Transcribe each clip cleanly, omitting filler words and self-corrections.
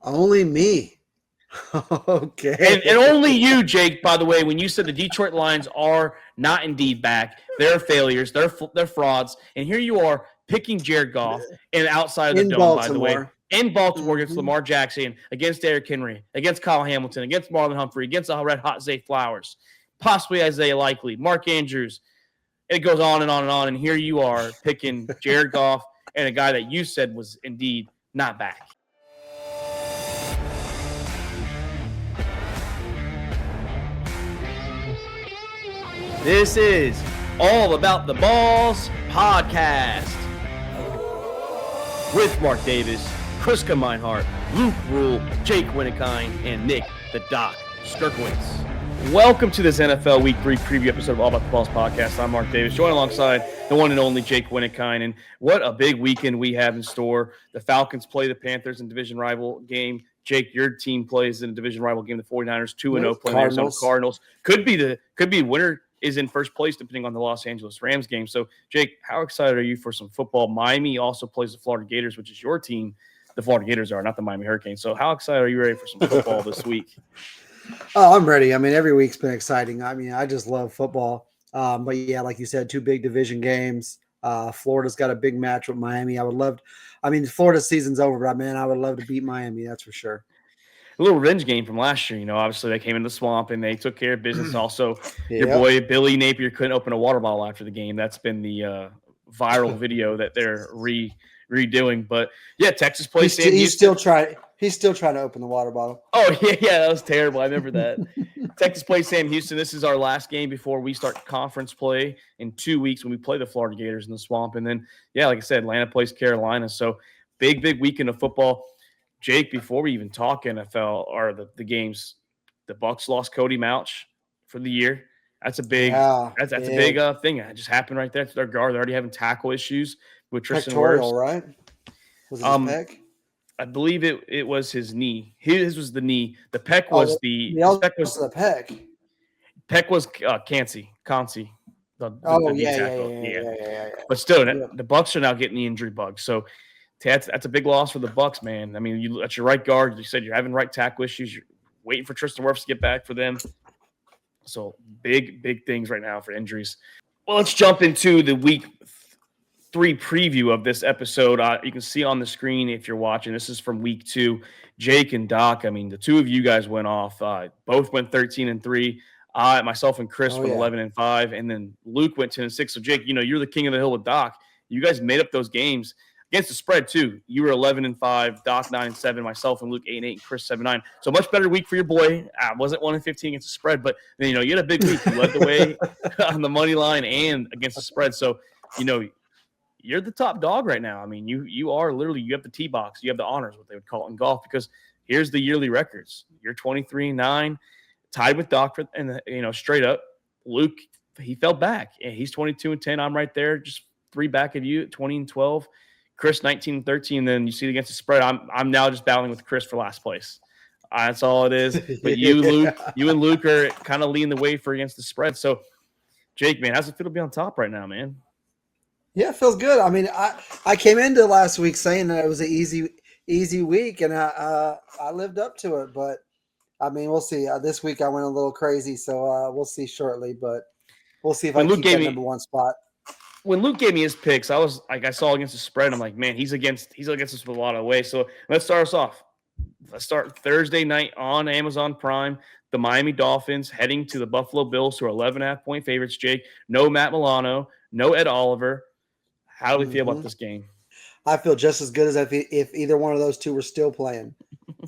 Only me. Okay. And only you, Jake, by the way, when you said the Detroit Lions are not indeed back, they're failures, they're frauds, and here you are picking Jared Goff and outside of the In dome, by the way, Baltimore. in Baltimore against Lamar Jackson, against Derrick Henry, against Kyle Hamilton, against Marlon Humphrey, against the red hot Zay Flowers, possibly Isaiah Likely, Mark Andrews. It goes on and on and on, and here you are picking Jared Goff and a guy that you said was indeed not back. This is All About the Balls podcast with Mark Davis, Kriska Meinhardt, Luke Rule, Jake Winnikine, and Nick the Doc Skirkowitz. Welcome to this NFL Week 3 preview episode of All About the Balls podcast. I'm Mark Davis, joined alongside the one and only Jake Winnikine. And what a big weekend we have in store. The Falcons play the Panthers in division rival game. Jake, your team plays in a division rival game. The 49ers 2-0 playing the Arizona Cardinals. Could be winner is in first place depending on the Los Angeles Rams game. So, Jake, how excited are you for some football? Miami also plays the Florida Gators, which is your team. The Florida Gators are, not the Miami Hurricanes. So how excited are you ready for some football this week? Oh, I'm ready. I mean, every week's been exciting. I mean, I just love football. But yeah, like you said, two big division games. Florida's got a big match with Miami. Florida's season's over, but man, I would love to beat Miami. That's for sure. A little revenge game from last year. Obviously they came in the swamp and they took care of business. Also, your boy Billy Napier couldn't open a water bottle after the game. That's been the viral video that they're redoing. But yeah, Texas plays Sam Houston. He's still trying to open the water bottle. Oh yeah, that was terrible. I remember that. Texas plays Sam Houston. This is our last game before we start conference play in 2 weeks when we play the Florida Gators in the swamp. And then, yeah, like I said, Atlanta plays Carolina. So big weekend of football. Jake, before we even talk NFL or the games, the Bucs lost Cody Mauch for the year. That's a big that's a big thing. It just happened right there. It's their guard. They're already having tackle issues with Tristan Wirfs. Right? Was it his pec? I believe it was his knee. His was the knee. The pec was the pec. Pec was Kansi. Yeah. But still, the Bucs are now getting the injury bug. So that's a big loss for the Bucs, man. I mean, at your right guard, you said you're having right tackle issues. You're waiting for Tristan Wirfs to get back for them. So big things right now for injuries. Well, let's jump into the week 3 preview of this episode. You can see on the screen if you're watching. This is from week 2. Jake and Doc. I mean, the two of you guys went off. Both went 13-3. Myself and Chris went 11-5, and then Luke went 10-6. So Jake, you're the king of the hill with Doc. You guys made up those games. Against the spread, too. You were 11-5, Doc 9-7, myself and Luke 8-8, and Chris 7-9. So much better week for your boy. Wasn't 1-15 against the spread, but you had a big week. You led the way on the money line and against the spread. So, you're the top dog right now. I mean, you are literally, you have the tee box, you have the honors, what they would call it in golf, because here's the yearly records. You're 23-9, tied with Doc, and straight up. Luke, he fell back, and he's 22-10. I'm right there, just 3 back of you at 20-12. Chris 19-13, then you see against the spread. I'm now just battling with Chris for last place. That's all it is. But you and Luke are kind of leading the way for against the spread. So, Jake, man, how's it feel to be on top right now, man? Yeah, it feels good. I mean, I came into last week saying that it was an easy week, and I lived up to it. But I mean, we'll see. This week I went a little crazy, so we'll see shortly. But we'll see if I keep that number 1 spot. When Luke gave me his picks, I was like, I saw against the spread. I'm like, man, he's against us with a lot of ways. So let's start us off. Let's start Thursday night on Amazon Prime. The Miami Dolphins heading to the Buffalo Bills, who are 11.5-point favorites. Jake, no Matt Milano, no Ed Oliver. How do we feel about this game? I feel just as good as if either one of those two were still playing.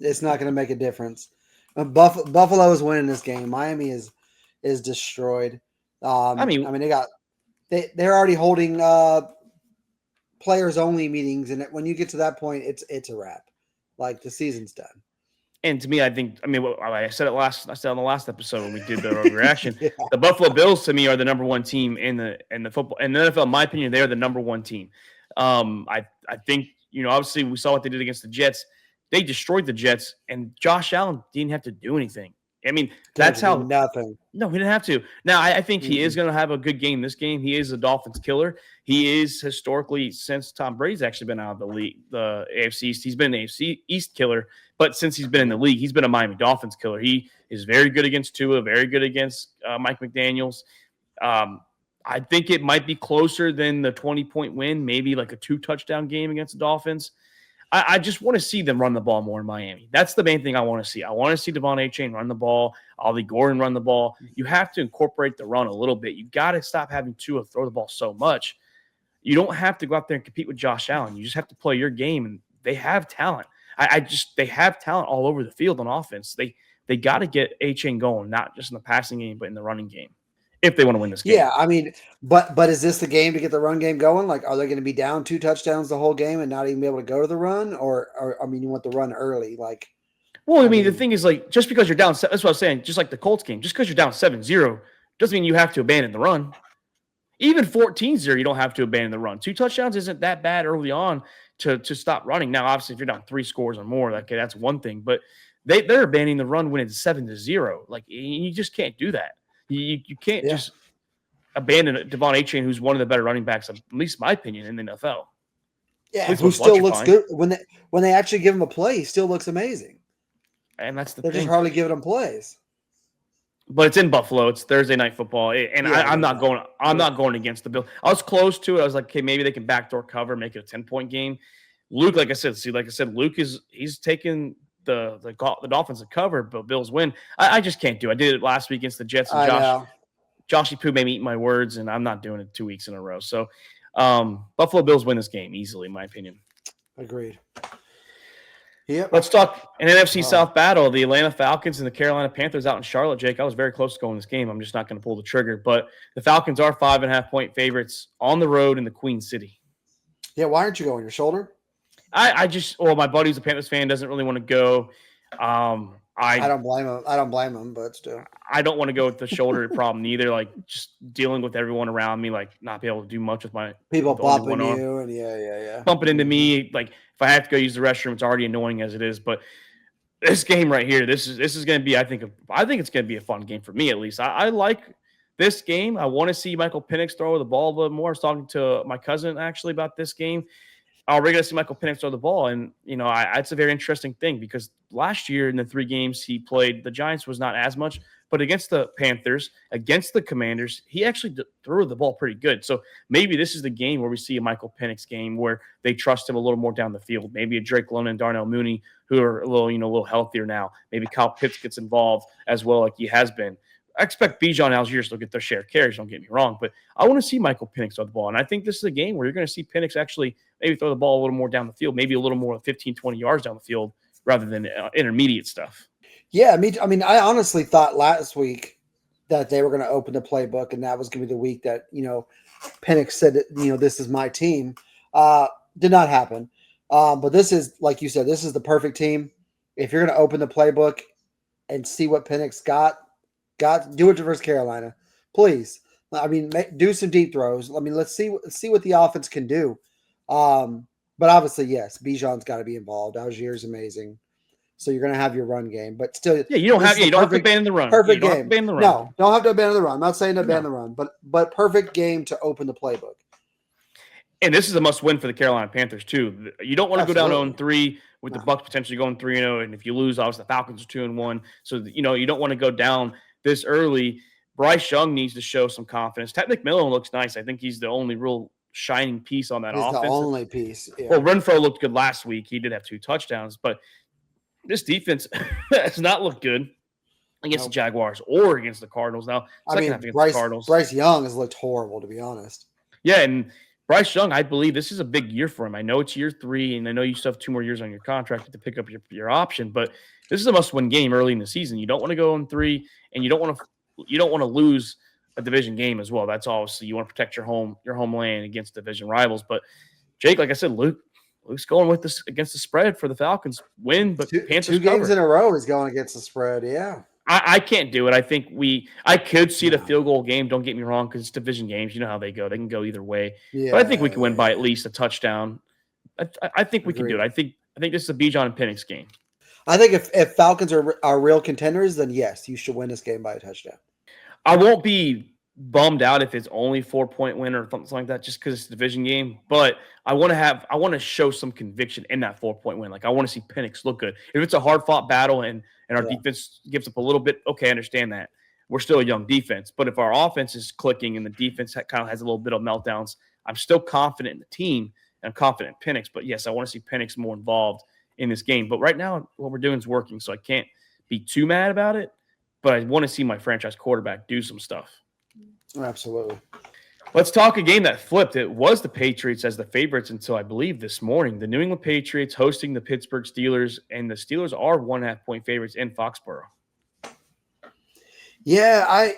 It's not going to make a difference. Buffalo is winning this game. Miami is destroyed. They're already holding players only meetings, and when you get to that point, it's a wrap. Like, the season's done. And to me, I said on the last episode when we did the reaction. Yeah. The Buffalo Bills to me are the number 1 team in the football in the NFL. In my opinion, they're the number 1 team. I think obviously we saw what they did against the Jets. They destroyed the Jets, and Josh Allen didn't have to do anything. I mean, that's how. Nothing. No, he didn't have to. Now, I think he is going to have a good game this game. He is a Dolphins killer. He is historically, since Tom Brady's actually been out of the league, the AFC East, he's been an AFC East killer. But since he's been in the league, he's been a Miami Dolphins killer. He is very good against Tua, very good against Mike McDaniels. I think it might be closer than the 20-point win, maybe like a 2-touchdown game against the Dolphins. I just want to see them run the ball more in Miami. That's the main thing I want to see. I want to see Devon Achane run the ball, Ollie Gordon run the ball. You have to incorporate the run a little bit. You got to stop having Tua throw the ball so much. You don't have to go out there and compete with Josh Allen. You just have to play your game, and they have talent. They have talent all over the field on offense. They got to get Achane going, not just in the passing game, but in the running game, if they want to win this game. Yeah, I mean, but is this the game to get the run game going? Like, are they going to be down 2 touchdowns the whole game and not even be able to go to the run? Or I mean, you want the run early? Like, well, I mean, the thing is, like, just because you're down, that's what I was saying, just like the Colts game, just because you're down 7-0 doesn't mean you have to abandon the run. Even 14-0, you don't have to abandon the run. 2 touchdowns isn't that bad early on to stop running. Now, obviously, if you're down 3 scores or more, okay, that's one thing. But they're abandoning the run when it's 7-0. Like, you just can't do that. You can't just abandon Devon Achane, who's one of the better running backs, at least my opinion, in the NFL. Yeah, who still looks good when they actually give him a play. He still looks amazing. And that's the thing. They're just hardly giving him plays. But it's in Buffalo. It's Thursday night football, and I'm not going. I'm not going against the Bills. I was close to it. I was like, okay, maybe they can backdoor cover, make it a 10-point game. Luke, like I said, Luke he's taking the Dolphins to cover, but Bills win. I just can't do it. I did it last week against the Jets, and Joshy Poo made me eat my words, and I'm not doing it 2 weeks in a row. So Buffalo Bills win this game easily, in my opinion. Agreed. Yep. Let's talk an NFC South battle, the Atlanta Falcons and the Carolina Panthers out in Charlotte. Jake, I was very close to going this game. I'm just not going to pull the trigger. But the Falcons are 5.5-point favorites on the road in the Queen City. Yeah, why aren't you going? Your shoulder? My buddy's a Panthers fan, doesn't really want to go. I don't blame him. I don't blame him, but still. I don't want to go with the shoulder problem either. Like, just dealing with everyone around me, like not be able to do much with my people bumping you and yeah. Bumping into me. Like, if I have to go use the restroom, it's already annoying as it is. But this game right here, this is going to be, I think it's going to be a fun game for me at least. I like this game. I want to see Michael Penix throw the ball a little more. I was talking to my cousin actually about this game. We're going to see Michael Penix throw the ball. And, it's a very interesting thing because last year in the 3 games he played, the Giants was not as much. But against the Panthers, against the Commanders, he actually threw the ball pretty good. So maybe this is the game where we see a Michael Penix game where they trust him a little more down the field. Maybe a Drake London and Darnell Mooney who are a little healthier now. Maybe Kyle Pitts gets involved as well like he has been. I expect Bijan and Algiers to get their share of carries, don't get me wrong. But I want to see Michael Penix throw the ball. And I think this is a game where you're going to see Penix actually maybe throw the ball a little more down the field, maybe a little more 15, 20 yards down the field rather than intermediate stuff. Yeah, I honestly thought last week that they were going to open the playbook, and that was going to be the week that, Penix said that, this is my team. Did not happen. But this is, like you said, this is the perfect team. If you're going to open the playbook and see what Penix got, do it versus Carolina. Please. Do some deep throws. Let's see what the offense can do. But obviously, yes, Bijan's got to be involved. Algier's amazing. So you're going to have your run game, but still, you don't have to abandon the run. Perfect game. No, don't have to abandon the run. I'm not saying to abandon the run, but perfect game to open the playbook. And this is a must-win for the Carolina Panthers too. You don't want to go down 0-3 with the Bucs potentially going 3-0, and if you lose, obviously the Falcons are 2-1. So you don't want to go down this early. Bryce Young needs to show some confidence. Ted McMillan looks nice. I think he's the only real shining piece on that offense. The only piece. Yeah. Well, Renfrow looked good last week. He did have 2 touchdowns, but this defense has not looked good against the Jaguars or against the Cardinals. Now, Bryce Young has looked horrible, to be honest. Yeah, and Bryce Young, I believe this is a big year for him. I know it's year 3, and I know you still have 2 more years on your contract to pick up your option, but this is a must-win game early in the season. You don't want to go 0-3, and you don't want to lose a division game as well. That's obviously you want to protect your homeland against division rivals. But Jake, like I said, Luke's going with this against the spread for the Falcons win, but Panthers 2 games in a row is going against the spread. Yeah, I can't do it. I think I could see the field goal game. Don't get me wrong, because it's division games. You know how they go. They can go either way. Yeah, but I think we can win by at least a touchdown. I think we can do it. I think this is a Bijan and Penix game. I think if Falcons are real contenders, then yes, you should win this game by a touchdown. I won't be bummed out if it's only 4-point win or something like that, just because it's a division game. But I want to show some conviction in that 4-point win. Like I want to see Penix look good. If it's a hard fought battle and our defense gives up a little bit, okay, I understand that. We're still a young defense. But if our offense is clicking and the defense kind of has a little bit of meltdowns, I'm still confident in the team and I'm confident in Penix. But yes, I want to see Penix more involved in this game. But right now, what we're doing is working, so I can't be too mad about it. But I want to see my franchise quarterback do some stuff. Absolutely. Let's talk a game that flipped. It was the Patriots as the favorites until I believe this morning. The New England Patriots hosting the Pittsburgh Steelers, and the Steelers are 1.5-point favorites in Foxborough. Yeah,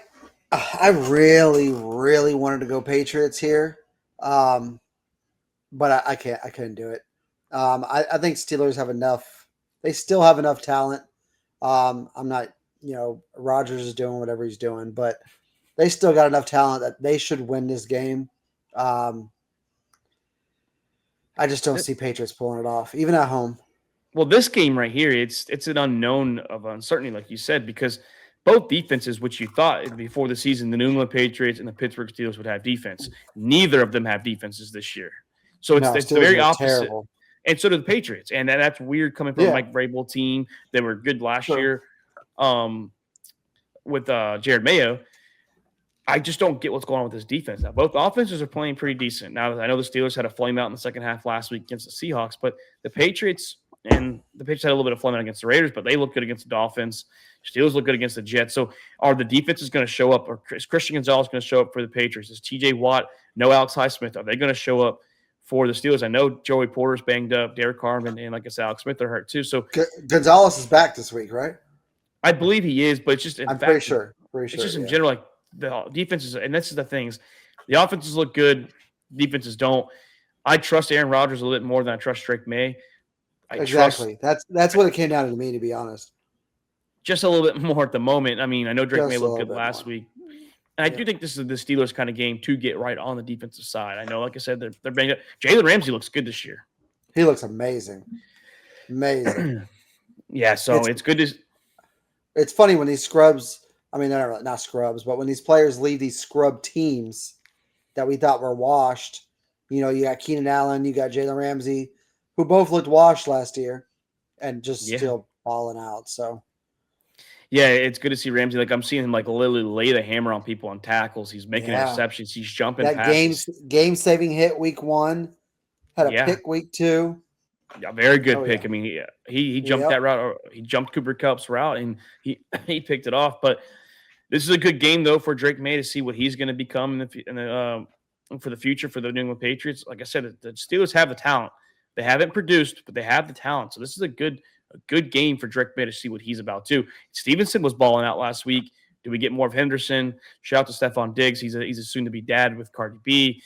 I really, really wanted to go Patriots here, but I can't. I couldn't do it. I think Steelers have enough. They still have enough talent. I'm not. Rodgers is doing whatever he's doing, but they still got enough talent that they should win this game. I just don't see Patriots pulling it off, even at home. Well, this game right here, it's an unknown of uncertainty, like you said, because both defenses, which you thought before the season, the New England Patriots and the Pittsburgh Steelers would have defense. Neither of them have defenses this year. So it's the very opposite. Terrible. And so do the Patriots. And that's weird coming from a Mike Vrabel team. They were good last year with Jared Mayo. I just don't get what's going on with this defense now. Both offenses are playing pretty decent. Now, I know the Steelers had a flame out in the second half last week against the Seahawks, but the Patriots had a little bit of flame out against the Raiders, but they look good against the Dolphins. Steelers look good against the Jets. So are the defenses going to show up, or is Christian Gonzalez going to show up for the Patriots? Is TJ Watt, no Alex Highsmith, are they going to show up for the Steelers? I know Joey Porter's banged up, Derek Carr, and like I said, Alex Smith are hurt too. So Gonzalez is back this week, right? I believe he is, but it's just pretty sure. It's just in general, like the defenses, and this is the things. The offenses look good, defenses don't. I trust Aaron Rodgers a little bit more than I trust Drake May. Exactly. That's what it came down to me, to be honest. Just a little bit more at the moment. I mean, I know Drake May looked good last week. And I do think this is the Steelers kind of game to get right on the defensive side. I know, like I said, they're banged up. Jalen Ramsey looks good this year. He looks amazing. Amazing. Yeah, so it's good to – It's funny when these scrubs – I mean, they're not scrubs, but when these players leave these scrub teams that we thought were washed, you got Keenan Allen, you got Jalen Ramsey, who both looked washed last year and just still balling out. So, yeah, it's good to see Ramsey. Like I'm seeing him literally lay the hammer on people on tackles. He's making interceptions. He's jumping. That game-saving hit week 1, had a pick week 2. Yeah, very good pick. Yeah. I mean, he jumped that route. Or he jumped Cooper Kupp's route, and he picked it off. But this is a good game, though, for Drake May to see what he's going to become for the future for the New England Patriots. Like I said, the Steelers have the talent. They haven't produced, but they have the talent. So this is a good game for Drake May to see what he's about, too. Stevenson was balling out last week. Do we get more of Henderson? Shout out to Stephon Diggs. He's a soon-to-be dad with Cardi B.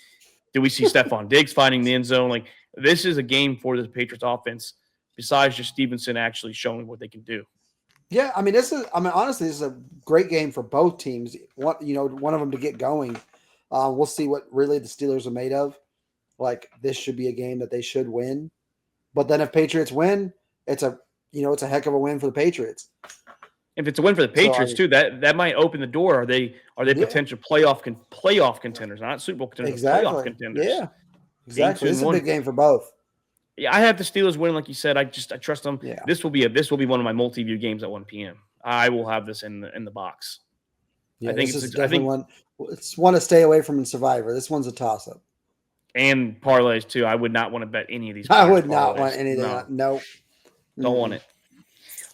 Do we see Stephon Diggs finding the end zone? Like, this is a game for the Patriots offense, besides just Stevenson actually showing what they can do. Yeah, I mean, honestly, this is a great game for both teams. One of them to get going. We'll see what really the Steelers are made of. Like, this should be a game that they should win. But then if Patriots win, it's a heck of a win for the Patriots. If it's a win for the Patriots too, that might open the door. Are they potential playoff contenders, not Super Bowl contenders, playoff contenders? Yeah, exactly. It's a big game for both. Yeah, I have the Steelers winning, like you said. I trust them. Yeah. This will be one of my multi-view games at 1 p.m. I will have this in the box. Yeah, I think it's one to stay away from in Survivor. This one's a toss-up. And parlays too. I would not want to bet any of these. I would not want anything. No. Don't want it.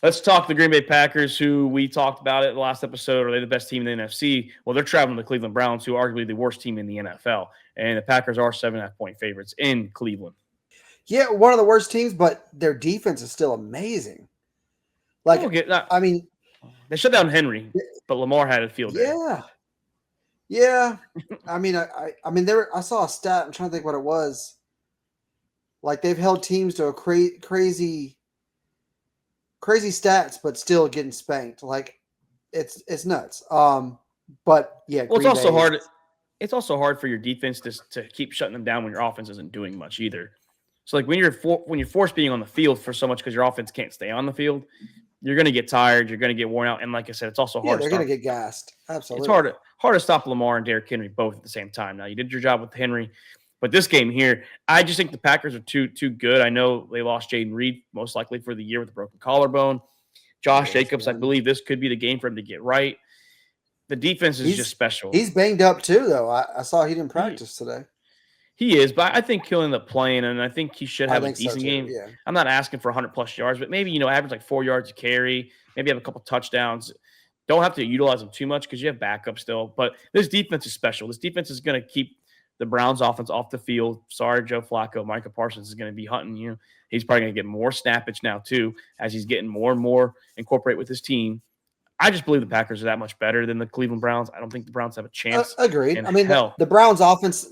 Let's talk the Green Bay Packers, who we talked about it the last episode. Are they the best team in the NFC? Well, they're traveling to the Cleveland Browns, who are arguably the worst team in the NFL. And the Packers are 7.5-point favorites in Cleveland. Yeah, one of the worst teams, but their defense is still amazing. Like, I mean, they shut down Henry, but Lamar had a field day. Yeah. I mean, I saw a stat. I'm trying to think what it was. Like, they've held teams to a crazy stats, but still getting spanked. Like, it's nuts. But yeah, well, it's also hard. It's also hard for your defense to keep shutting them down when your offense isn't doing much either. So like when you're forced being on the field for so much because your offense can't stay on the field, you're going to get tired. You're going to get worn out. And like I said, it's also hard. They're going to get gassed. Absolutely, it's hard to stop Lamar and Derrick Henry both at the same time. Now you did your job with Henry, but this game here, I just think the Packers are too good. I know they lost Jaden Reed most likely for the year with a broken collarbone. Josh Jacobs, I believe this could be the game for him to get right. The defense is just special. He's banged up too, though. I saw he didn't practice today. He is, but I think he'll end up playing, and I think he should have a decent game. Yeah. I'm not asking for 100-plus yards, but maybe, average like 4 yards a carry, maybe have a couple touchdowns. Don't have to utilize them too much because you have backup still. But this defense is special. This defense is going to keep the Browns offense off the field. Sorry, Joe Flacco. Micah Parsons is going to be hunting you. He's probably going to get more snappage now, too, as he's getting more and more incorporate with his team. I just believe the Packers are that much better than the Cleveland Browns. I don't think the Browns have a chance. Agreed. I mean, the Browns offense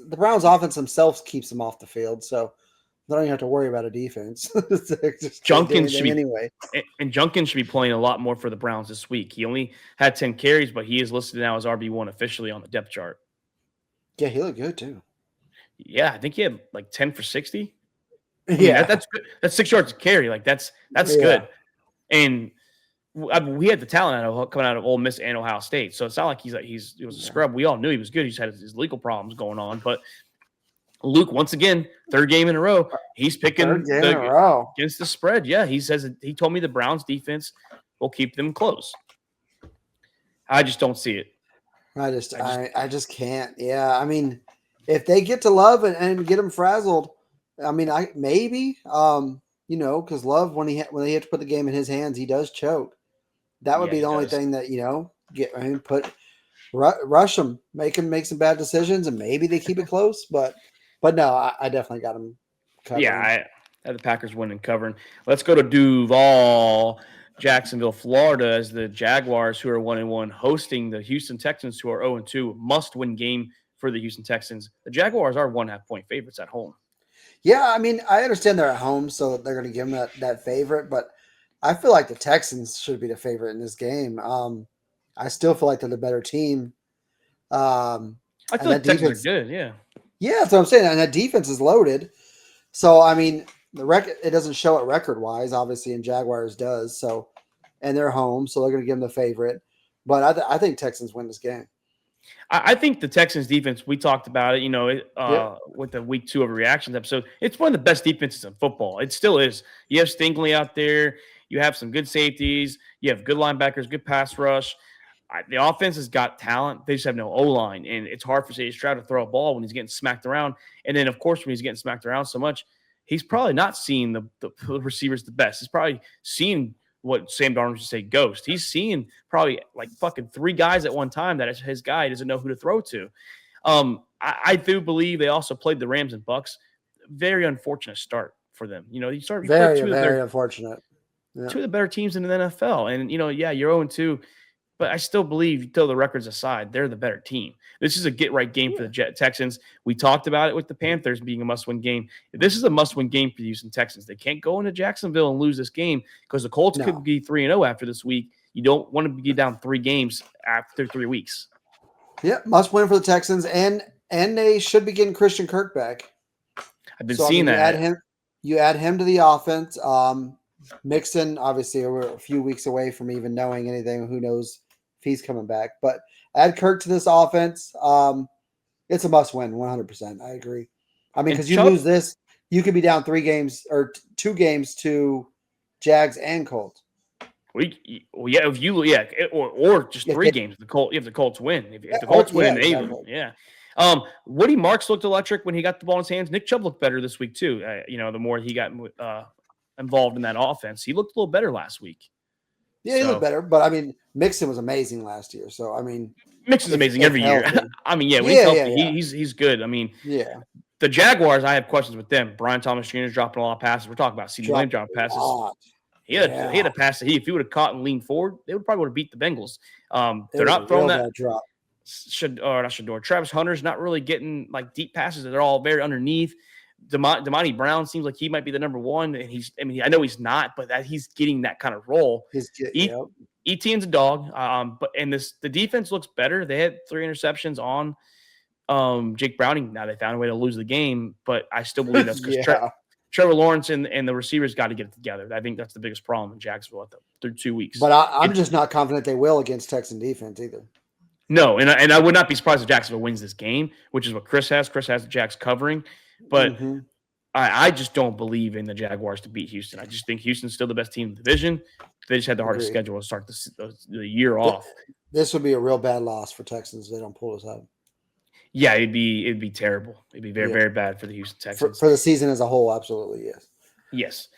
themselves keeps them off the field, so they don't even have to worry about a defense. Junkins should be anyway, and Junkins should be playing a lot more for the Browns this week. He only had 10 carries, but he is listed now as RB1 officially on the depth chart. Yeah, he looked good too. Yeah, I think he had like 10 for 60. That's good. That's 6 yards to carry. Like that's good. And we had the talent coming out of Ole Miss and Ohio State, so it's not like he was a scrub. We all knew he was good. He just had his legal problems going on. But Luke, once again, third game in a row, he's picking against the spread. Yeah, he told me the Browns defense will keep them close. I just don't see it. I just can't. Yeah, I mean, if they get to Love and get him frazzled, I mean, because Love when he had to put the game in his hands, he does choke. That would be the only thing that rush him, make him make some bad decisions, and maybe they keep it close. But no, I definitely got him covering. Yeah, I had the Packers winning covering. Let's go to Duval, Jacksonville, Florida, as the Jaguars, who are 1-1, hosting the Houston Texans, who are 0-2. Must-win game for the Houston Texans. The Jaguars are 1.5-point favorites at home. Yeah, I mean, I understand they're at home, so they're going to give them that favorite, but I feel like the Texans should be the favorite in this game. I still feel like they're the better team. I feel like the Texans are good, yeah. Yeah, that's what I'm saying. And that defense is loaded. So, I mean, the record, it doesn't show it record-wise, obviously, and Jaguars does. So, and they're home, so they're going to give them the favorite. But I think Texans win this game. I think the Texans defense, we talked about it, with the week 2 of reactions episode. It's one of the best defenses in football. It still is. You have Stingley out there. You have some good safeties. You have good linebackers, good pass rush. The offense has got talent. They just have no O-line, and it's hard for C.J. Stroud to throw a ball when he's getting smacked around. And then, of course, when he's getting smacked around so much, he's probably not seeing the receivers the best. He's probably seeing what Sam Darnold used to say, ghost. He's seeing probably like fucking 3 guys at one time that his guy doesn't know who to throw to. I do believe they also played the Rams and Bucs. Very unfortunate start for them. You start very unfortunate. Yeah. 2 of the better teams in the NFL. And, you're 0-2, but I still believe, until the records aside, they're the better team. This is a get-right game for the Texans. We talked about it with the Panthers being a must-win game. This is a must-win game for the Houston Texans. They can't go into Jacksonville and lose this game because the Colts could be 3-0 after this week. You don't want to be down 3 games after 3 weeks. Yeah, must-win for the Texans, and they should be getting Christian Kirk back. I've been seeing that. You add him to the offense. Mixon, obviously, we're a few weeks away from even knowing anything. Who knows if he's coming back? But add Kirk to this offense. It's a must-win, 100%. I agree. I mean, because you lose this, you could be down 3 games or 2 games to Jags and Colts. Or just 3 games. If the Colts win, if the Colts win, they win. Yeah. Woody Marks looked electric when he got the ball in his hands. Nick Chubb looked better this week too. The more he got involved in that offense, he looked a little better last week. Yeah, he looked better, but I mean, Mixon was amazing last year. So I mean, Mixon's amazing every year. I mean, when he's healthy, he's good. I mean, the Jaguars, I have questions with them. Brian Thomas Jr. is dropping a lot of passes. We're talking about CeeDee Lamb dropping passes. He had a pass that if he would have caught and leaned forward, they would probably beat the Bengals. They're not throwing that drop. Travis Hunter's not really getting like deep passes. They're all very underneath. Damani Brown seems like he might be the number 1, and I know he's not, but that he's getting that kind of role. Etienne's a dog, the defense looks better. They had 3 interceptions on Jake Browning. Now they found a way to lose the game, but I still believe that's because Trevor Lawrence and the receivers got to get it together. I think that's the biggest problem in Jacksonville through 2 weeks. But I'm just not confident they will against Texan defense either. No, and I would not be surprised if Jacksonville wins this game, which is what Chris has. Chris has the Jags covering. But I just don't believe in the Jaguars to beat Houston. I just think Houston's still the best team in the division. They just had the hardest schedule to start the year off. This would be a real bad loss for Texans if they don't pull this out. Yeah, it'd be terrible. It'd be very, very bad for the Houston Texans. For the season as a whole, absolutely, yes. Yes.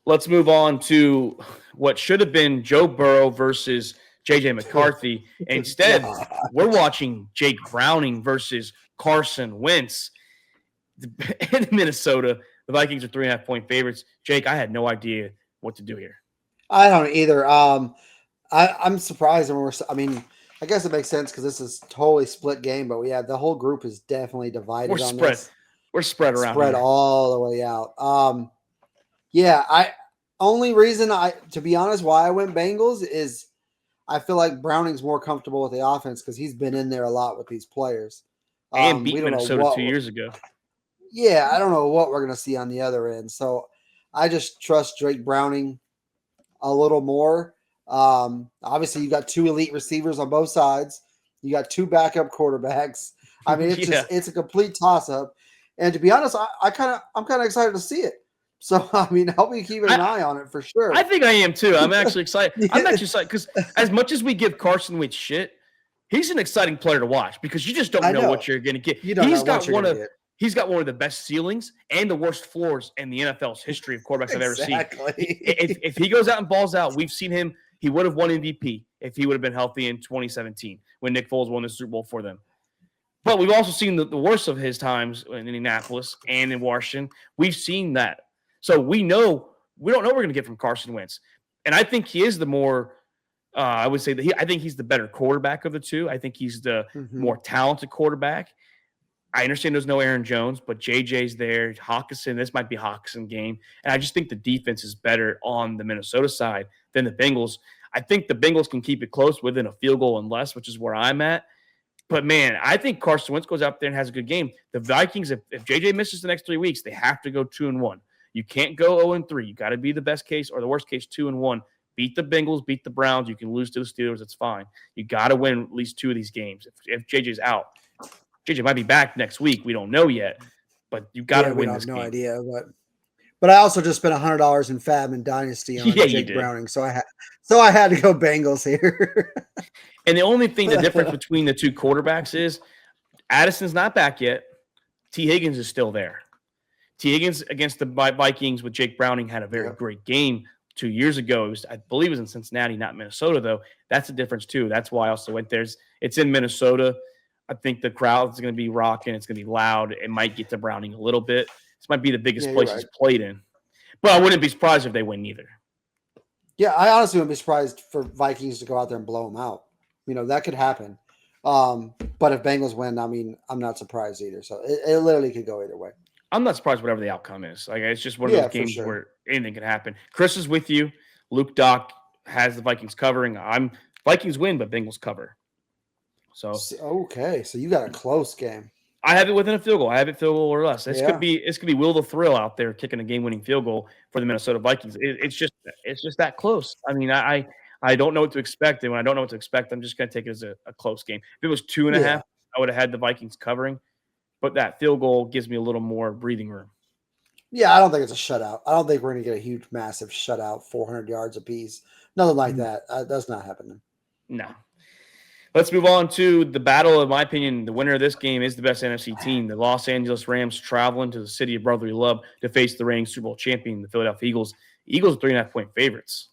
Let's move on to what should have been Joe Burrow versus J.J. McCarthy. Instead, we're watching Jake Browning versus Carson Wentz. In Minnesota, the Vikings are 3.5-point favorites. Jake, I had no idea what to do here. I don't either. I'm surprised. I guess it makes sense because this is a totally split game, but the whole group is definitely divided on this. We're spread around. Spread all the way out. Only reason to be honest, why I went Bengals is I feel like Browning's more comfortable with the offense because he's been in there a lot with these players. And beat Minnesota 2 years ago. Yeah, I don't know what we're going to see on the other end. So I just trust Drake Browning a little more. Obviously, you got 2 elite receivers on both sides. You got 2 backup quarterbacks. I mean, it's a complete toss-up. And to be honest, I'm kind of excited to see it. So, I mean, I'll be keeping an eye on it for sure. I think I am too. I'm actually excited. I'm actually excited because as much as we give Carson Wentz shit, he's an exciting player to watch because you just don't know what you're going to get. He's got one of the best ceilings and the worst floors in the NFL's history of quarterbacks I've ever seen. If he goes out and balls out, we've seen him. He would have won MVP if he would have been healthy in 2017 when Nick Foles won the Super Bowl for them. But we've also seen the worst of his times in Indianapolis and in Washington. We've seen that. So we don't know what we're going to get from Carson Wentz. And I think he is the more I would say that I think he's the better quarterback of the two. I think he's the more talented quarterback. I understand there's no Aaron Jones, but JJ's there. Hawkinson, this might be Hawkinson game. And I just think the defense is better on the Minnesota side than the Bengals. I think the Bengals can keep it close within a field goal and less, which is where I'm at. But, man, I think Carson Wentz goes out there and has a good game. The Vikings, if JJ misses the next 3 weeks, they have to go 2-1. You can't go 0-3. You got to be the best case or the worst case 2-1. Beat the Bengals, beat the Browns. You can lose to the Steelers. It's fine. You got to win at least 2 of these games. If JJ's out. JJ might be back next week. We don't know yet, but you got to win this game. No idea, but I also just spent $100 in Fab and Dynasty on Jake Browning, so I had to go Bengals here. And the only thing, the difference between the two quarterbacks is Addison's not back yet. T. Higgins is still there. T. Higgins against the Vikings with Jake Browning had a very great game 2 years ago. I believe it was in Cincinnati, not Minnesota, though. That's the difference, too. That's why I also went there. It's in Minnesota. I think the crowd is going to be rocking. It's going to be loud. It might get to Browning a little bit. This might be the biggest place he's played in. But I wouldn't be surprised if they win either. Yeah, I honestly wouldn't be surprised for Vikings to go out there and blow them out. That could happen. But if Bengals win, I mean, I'm not surprised either. So it literally could go either way. I'm not surprised whatever the outcome is. Like, it's just one of those games where anything can happen. Chris is with you. Luke Doc has the Vikings covering. Vikings win, but Bengals cover. So you got a close game. I have it within a field goal. I have it field goal or less. This could be Will the Thrill out there kicking a game-winning field goal for the Minnesota Vikings. It's just that close. I mean, I don't know what to expect, and when I don't know what to expect, I'm just going to take it as a close game. If it was 2.5, I would have had the Vikings covering, but that field goal gives me a little more breathing room. Yeah, I don't think it's a shutout. I don't think we're going to get a huge, massive shutout, 400 yards apiece. Nothing like that. That's not happening. No. Let's move on to the battle. In my opinion, the winner of this game is the best NFC team. The Los Angeles Rams traveling to the city of brotherly love to face the reigning Super Bowl champion, the Philadelphia Eagles. Eagles are 3.5-point favorites.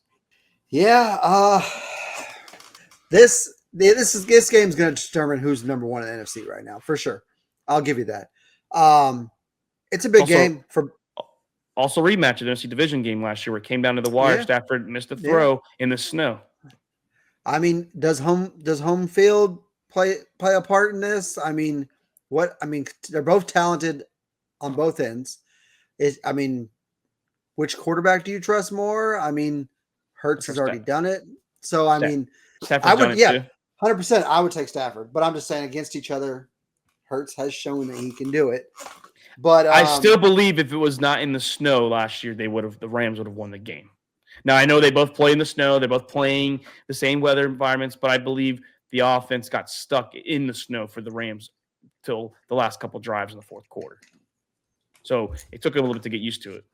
Yeah, this game is going to determine who's number one in the NFC right now, for sure. I'll give you that. It's a big game for. Also, rematch of the NFC division game last year where it came down to the wire. Yeah. Stafford missed a throw in the snow. I mean, does home field play a part in this? I mean, they're both talented on both ends. Which quarterback do you trust more? I mean, Hurts has already done it. So Stafford's done it too. 100%. I would take Stafford, but I'm just saying against each other, Hurts has shown that he can do it. But I still believe if it was not in the snow last year, the Rams would have won the game. Now I know they both play in the snow, they're both playing the same weather environments, but I believe the offense got stuck in the snow for the Rams till the last couple drives in the fourth quarter. So it took them a little bit to get used to it.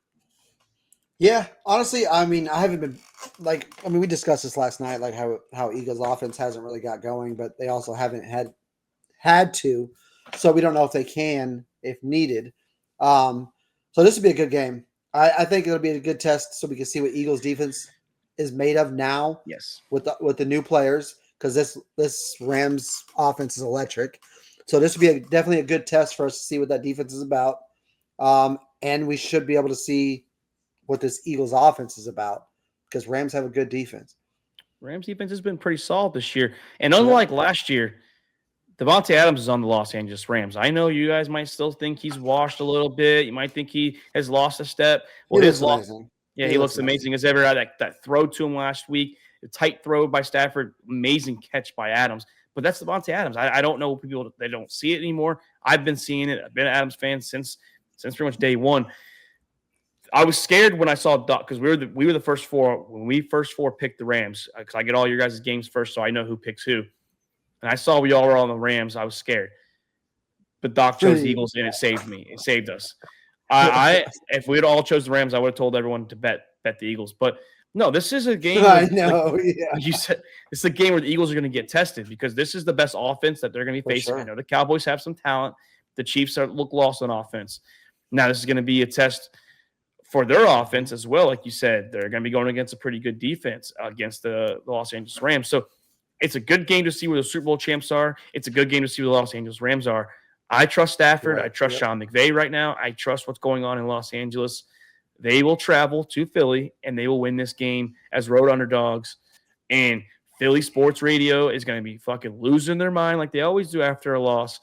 yeah, honestly, I mean, I haven't been we discussed this last night, like how Eagles offense hasn't really got going, but they also haven't had to, so we don't know if they can if needed. So this would be a good game. I think it'll be a good test, so we can see what Eagles defense is made of now. Yes, with the new players, because this Rams offense is electric. So this would be definitely a good test for us to see what that defense is about, and we should be able to see what this Eagles offense is about, because Rams have a good defense. Rams defense has been pretty solid this year, and unlike last year, Devontae Adams is on the Los Angeles Rams. I know you guys might still think he's washed a little bit. You might think he has lost a step. Well, He looks amazing. Yeah, he looks amazing as ever. That throw to him last week, the tight throw by Stafford, amazing catch by Adams. But that's Devontae Adams. I don't know people, they don't see it anymore. I've been seeing it. I've been an Adams fan since pretty much day one. I was scared when I saw Doc, because we were the first four when we first picked the Rams, because I get all your guys' games first, so I know who picks who. And I saw we all were on the Rams. I was scared, but Doc chose the Eagles, and it saved me. It saved us. If we had all chose the Rams, I would have told everyone to bet the Eagles. But no, this is a game. I know. Like you said, it's a game where the Eagles are going to get tested, because this is the best offense that they're going to be facing. Sure. I know the Cowboys have some talent. The Chiefs look lost on offense. Now this is going to be a test for their offense as well. Like you said, they're going to be going against a pretty good defense against the Los Angeles Rams. So it's a good game to see where the Super Bowl champs are. It's a good game to see where the Los Angeles Rams are. I trust Stafford. Right. I trust Sean McVay right now. I trust what's going on in Los Angeles. They will travel to Philly, and they will win this game as road underdogs. And Philly sports radio is going to be fucking losing their mind like they always do after a loss.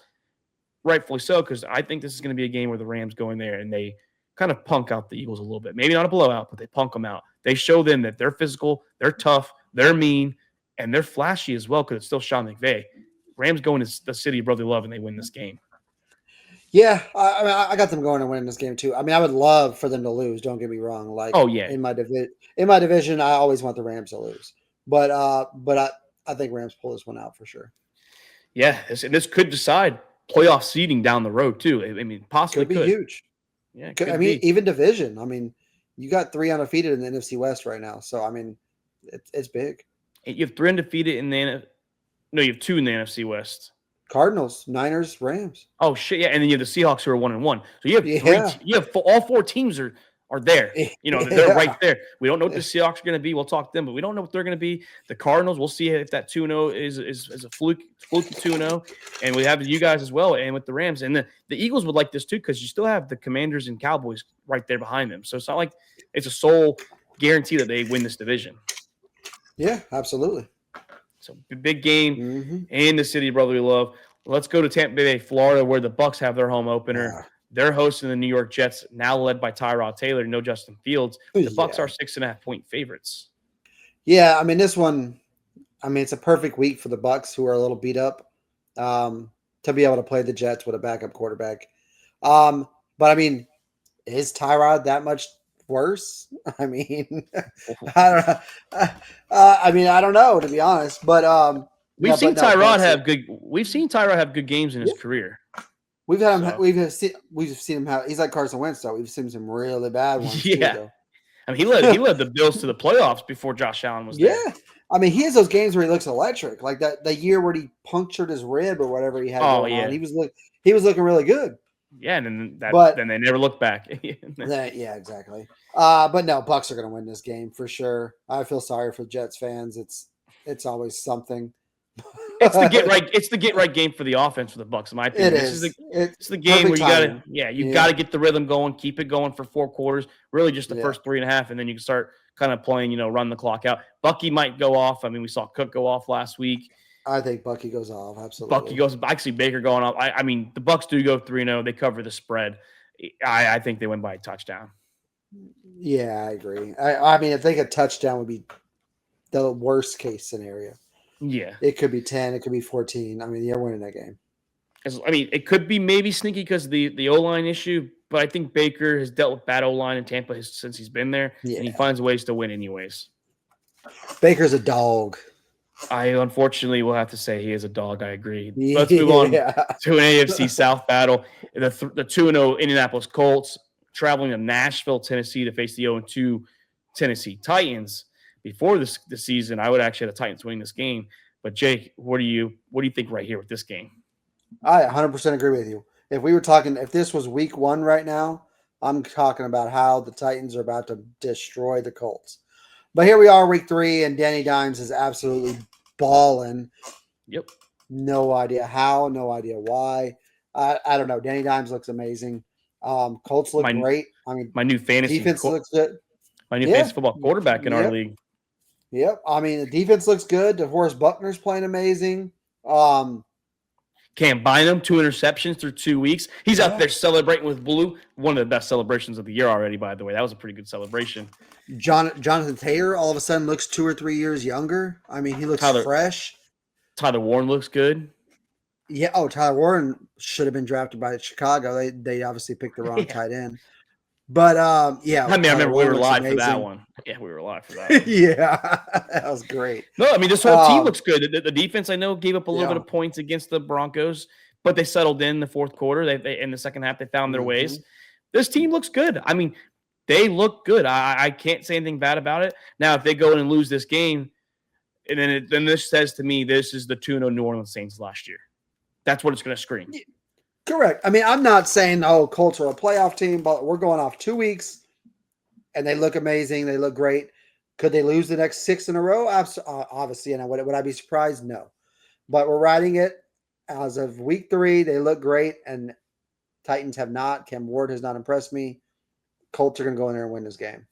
Rightfully so, because I think this is going to be a game where the Rams go in there and they kind of punk out the Eagles a little bit. Maybe not a blowout, but they punk them out. They show them that they're physical, they're tough, they're mean, and they're flashy as well, because it's still Sean McVay. Rams go into the city of brotherly love, and they win this game. Yeah, I got them going and winning this game too. I mean, I would love for them to lose. Don't get me wrong. Like, in my division, I always want the Rams to lose. But I think Rams pull this one out for sure. Yeah, this could decide playoff seeding down the road too. I mean, possibly could be huge. Yeah, even division. I mean, you got 3 undefeated in the NFC West right now, so I mean, it's big. You have 3 undefeated in the you have 2 in the NFC West. Cardinals, Niners, Rams. Oh shit, yeah, and then you have the Seahawks who are 1-1. So you have you have all 4 teams are there. You know, they're right there. We don't know what the Seahawks are going to be. We'll talk to them, but we don't know what they're going to be. The Cardinals, we'll see if that 2-0 is a fluky 2-0, and we have you guys as well, and with the Rams. And the Eagles would like this too, because you still have the Commanders and Cowboys right there behind them. So it's not like it's a sole guarantee that they win this division. Yeah, absolutely. So big game in the city of brotherly love. Let's go to Tampa Bay, Florida, where the Bucs have their home opener. Yeah. They're hosting the New York Jets, now led by Tyrod Taylor, no Justin Fields. The Bucs are 6.5-point favorites. Yeah, I mean, this one, it's a perfect week for the Bucs, who are a little beat up, to be able to play the Jets with a backup quarterback. But I mean, is Tyrod that much worse? I mean, I don't know. I don't know, to be honest. But we've seen Tyrod have good games in his career. We've seen him have. He's like Carson Wentz, though. We've seen some really bad ones. Yeah, too, I mean, he led the Bills to the playoffs before Josh Allen was there. Yeah, I mean, he has those games where he looks electric, like that year where he punctured his rib or whatever he had going on. He was looking really good. Yeah, and then they never looked back. Yeah, exactly. But no, Bucs are going to win this game for sure. I feel sorry for Jets fans. It's always something. It's the get right game for the offense for the Bucs, in my opinion. It's the game where you got to get the rhythm going, keep it going for 4 quarters, really just the first 3.5, and then you can start kind of playing, run the clock out. Bucky might go off. I mean, we saw Cook go off last week. I think Bucky goes off. Absolutely. Bucky goes. I see Baker going off. I mean, the Bucs do go 3-0. They cover the spread. I think they win by a touchdown. Yeah, I agree. I mean, I think a touchdown would be the worst case scenario. Yeah. It could be 10. It could be 14. I mean, you're winning that game. I mean, it could be maybe sneaky because of the O-line issue, but I think Baker has dealt with bad O-line in Tampa since he's been there, Yeah. and he finds ways to win anyways. Baker's a dog. I unfortunately will have to say he is a dog. I agree. Yeah. Let's move on to an AFC South battle. The 2-0 Indianapolis Colts traveling to Nashville, Tennessee to face the 0-2 Tennessee Titans. Before the season, I would actually have the Titans winning this game. But Jake, what do you think right here with this game? I 100% agree with you. If this was week 1 right now, I'm talking about how the Titans are about to destroy the Colts. But here we are, week 3, and Danny Dimes is absolutely balling. Yep. No idea how, no idea why. I don't know. Danny Dimes looks amazing. Colts look great. I mean, my new fantasy defense looks good. My new fantasy football quarterback in our league. Yep. I mean, the defense looks good. DeForest Buckner's playing amazing. Cam Bynum, 2 interceptions through 2 weeks. He's out there celebrating with blue. One of the best celebrations of the year already, by the way. That was a pretty good celebration. Jonathan Taylor all of a sudden looks 2 or 3 years younger. I mean, he looks fresh. Tyler Warren looks good. Yeah. Oh, Tyler Warren should have been drafted by Chicago. They obviously picked the wrong tight end. But yeah. I mean, I remember we were live for that one. Yeah, we were live for that one. Yeah, that was great. No, I mean, this whole team looks good. The defense, I know, gave up a little bit of points against the Broncos, but they settled in the fourth quarter. They in the second half, they found their ways. This team looks good. I mean, they look good. I can't say anything bad about it. Now, if they go in and lose this game, and then this says to me, this is the 2-0 New Orleans Saints last year. That's what it's going to scream. Correct. I mean, I'm not saying, Colts are a playoff team, but we're going off 2 weeks, and they look amazing. They look great. Could they lose the next 6 in a row? Obviously, and would I be surprised? No. But we're riding it as of week 3. They look great, and Titans have not. Cam Ward has not impressed me. Colts are going to go in there and win this game.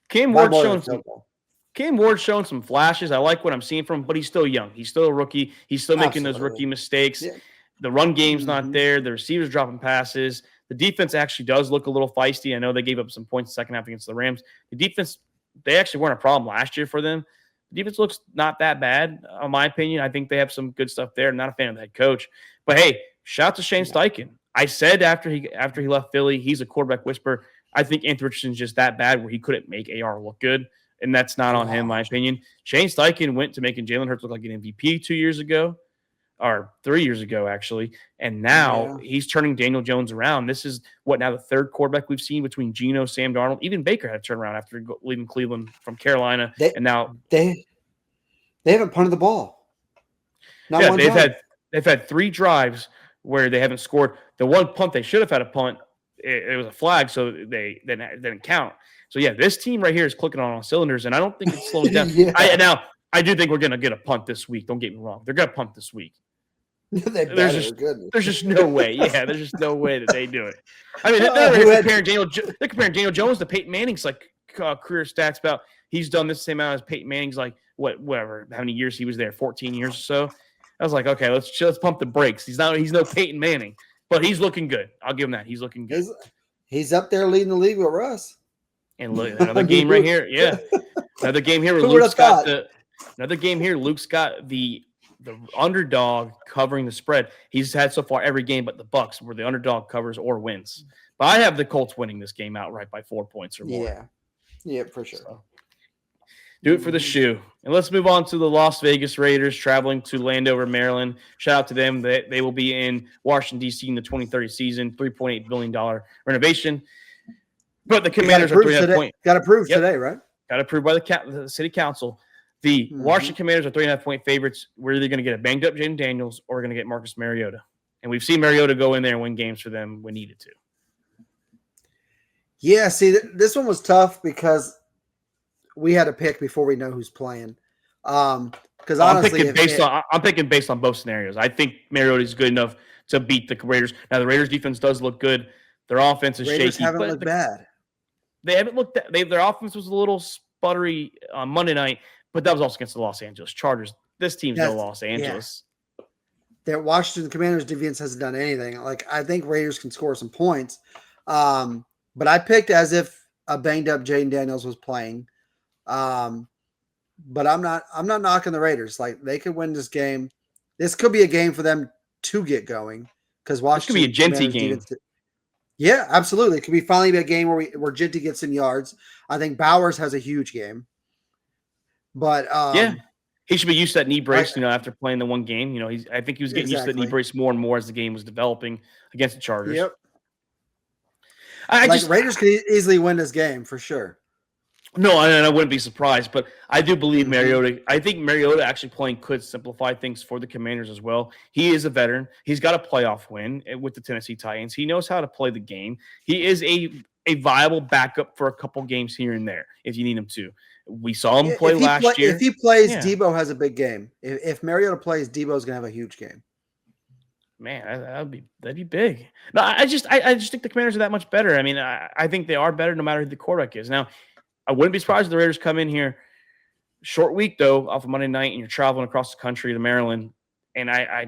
Cam Ward's showing some flashes. I like what I'm seeing from him, but he's still young. He's still a rookie. He's still making those rookie mistakes. Yeah. The run game's not there. The receivers dropping passes. The defense actually does look a little feisty. I know they gave up some points the second half against the Rams. The defense, they actually weren't a problem last year for them. The defense looks not that bad, in my opinion. I think they have some good stuff there. I'm not a fan of the head coach. But, hey, shout out to Shane Steichen. I said after he left Philly, he's a quarterback whisperer. I think Anthony Richardson's just that bad where he couldn't make AR look good, and that's not on him, in my opinion. Shane Steichen went to making Jalen Hurts look like an MVP 2 years ago. Or 3 years ago, actually. And now he's turning Daniel Jones around. This is the third quarterback we've seen between Geno, Sam Darnold. Even Baker had to turn around after leaving Cleveland from Carolina. And now they haven't punted the ball. They've had 3 drives where they haven't scored. The one punt they should have had a punt, it was a flag, so they didn't count. So, this team right here is clicking on all cylinders, and I don't think it's slowing down. I do think we're going to get a punt this week. Don't get me wrong. They're going to punt this week. There's just no way. Yeah, there's just no way that they do it. I mean, they're comparing Daniel Jones to Peyton Manning's career stats about he's done this same amount as Peyton Manning's whatever, how many years he was there, 14 years or so. I was like, okay, let's pump the brakes. He's no Peyton Manning, but he's looking good. I'll give him that. He's looking good. He's up there leading the league with Russ. And look, another game right here. Yeah, another game here where Luke's got the underdog covering the spread. He's had so far every game but the Bucs where the underdog covers or wins. But I have the Colts winning this game outright by 4 points or more. Yeah, for sure. So, do it for the shoe. And let's move on to the Las Vegas Raiders traveling to Landover, Maryland. Shout out to them. They will be in Washington, D.C. in the 2030 season, $3.8 billion renovation. But the Commanders are 3.5 points. Got approved today, right? Got approved by the city council. The Washington Commanders are 3.5-point favorites. We're either going to get a banged-up Jaden Daniels or we're going to get Marcus Mariota. And we've seen Mariota go in there and win games for them when needed to. Yeah, see, this one was tough because we had to pick before we know who's playing. Because honestly, I'm picking based on both scenarios. I think Mariota is good enough to beat the Raiders. Now, the Raiders' defense does look good. Their offense is Raiders shaky. Haven't looked bad. They haven't looked – their offense was a little sputtery on Monday night. But that was also against the Los Angeles Chargers. This team's no Los Angeles. Yeah. The Washington Commanders defense hasn't done anything. I think Raiders can score some points. But I picked as if a banged up Jaden Daniels was playing. But I'm not knocking the Raiders. They could win this game. This could be a game for them to get going. because This could be a Washington Genty Commanders game. defense. Yeah, absolutely. It could be finally be a game where Genty gets some yards. I think Bowers has a huge game, but Yeah. He should be used to that knee brace, I, after playing the one game. I think he was getting used to that knee exactly. brace more and more as the game was developing against the Chargers. Yep. I Like just Raiders could easily win this game for sure. No, I wouldn't be surprised, but I do believe Mm-hmm. Mariota. I think Mariota actually playing could simplify things for the Commanders as well. He is a veteran. He's got a playoff win with the Tennessee Titans. He knows how to play the game. He is a viable backup for a couple games here and there if you need him to. We saw him play last year. If he plays, Yeah. Debo has a big game. If Mariota plays, Debo's gonna have a huge game. Man, that'd be big. No, I just think the Commanders are that much better. I mean, I think they are better no matter who the quarterback is. Now, I wouldn't be surprised if the Raiders come in here. Short week, though, off of Monday night, and you're traveling across the country to Maryland. And I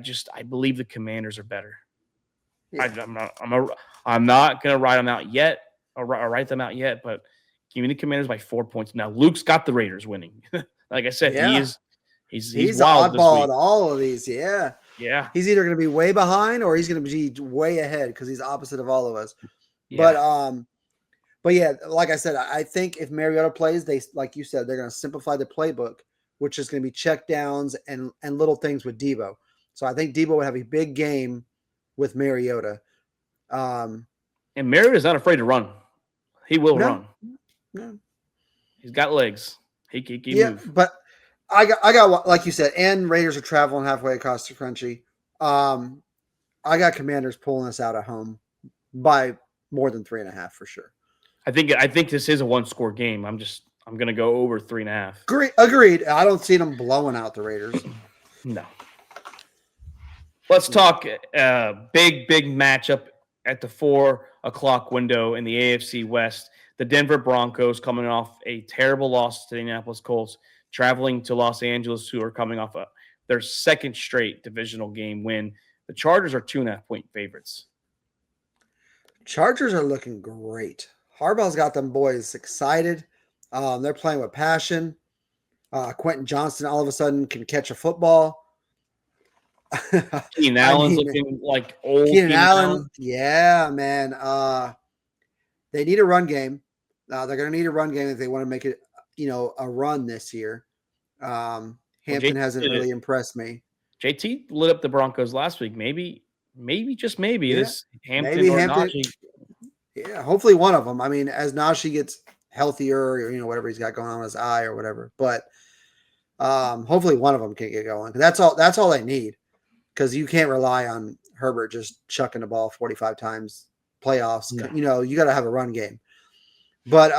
believe the Commanders are better. Yeah. I'm not going to write them out yet, but give me the Commanders by 4 points. Now, Luke's got the Raiders winning. Like I said, he's wild an oddball at all of these. Yeah. Yeah. He's either going to be way behind or he's going to be way ahead because he's opposite of all of us. Yeah. But yeah, like I said, I think if Mariota plays, like you said, they're going to simplify the playbook, which is going to be check downs and little things with Debo. So I think Debo would have a big game with Mariota. And Mariota's not afraid to run. He will run. No. He's got legs. He can move. But I got like you said, and Raiders are traveling halfway across the country. I got Commanders pulling us out at home by more than 3.5 for sure. I think this is a one-score game. I'm going to go over 3.5. Agreed. I don't see them blowing out the Raiders. No. Let's talk big matchup at the 4:00 window in the AFC West. The Denver Broncos coming off a terrible loss to the Indianapolis Colts, traveling to Los Angeles, who are coming off their second straight divisional game win. The Chargers are 2.5-point favorites. Chargers are looking great. Harbaugh's got them boys excited. They're playing with passion. Quentin Johnston all of a sudden can catch a football. Keenan Allen's looking like old. Keenan Allen. Yeah, man. They need a run game. They're going to need a run game if they want to make it, a run this year. Hampton hasn't really impressed me. JT lit up the Broncos last week. Maybe just maybe this Hampton maybe or Hampton. Najee. Yeah, hopefully one of them. I mean, as Najee gets healthier, or whatever he's got going on with his eye or whatever, but hopefully one of them can get going. That's all they need, because you can't rely on Herbert just chucking the ball 45 times playoffs. No. You got to have a run game. But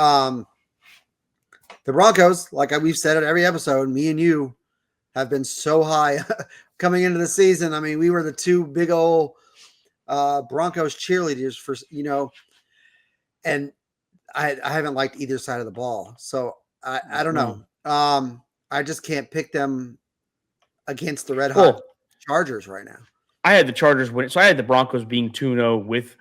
the Broncos, like we've said it every episode, me and you have been so high coming into the season. I mean, we were the two big old Broncos cheerleaders for, and I haven't liked either side of the ball. So I don't know. I just can't pick them against the red hot Chargers right now. I had the Chargers winning. So I had the Broncos being 2-0 with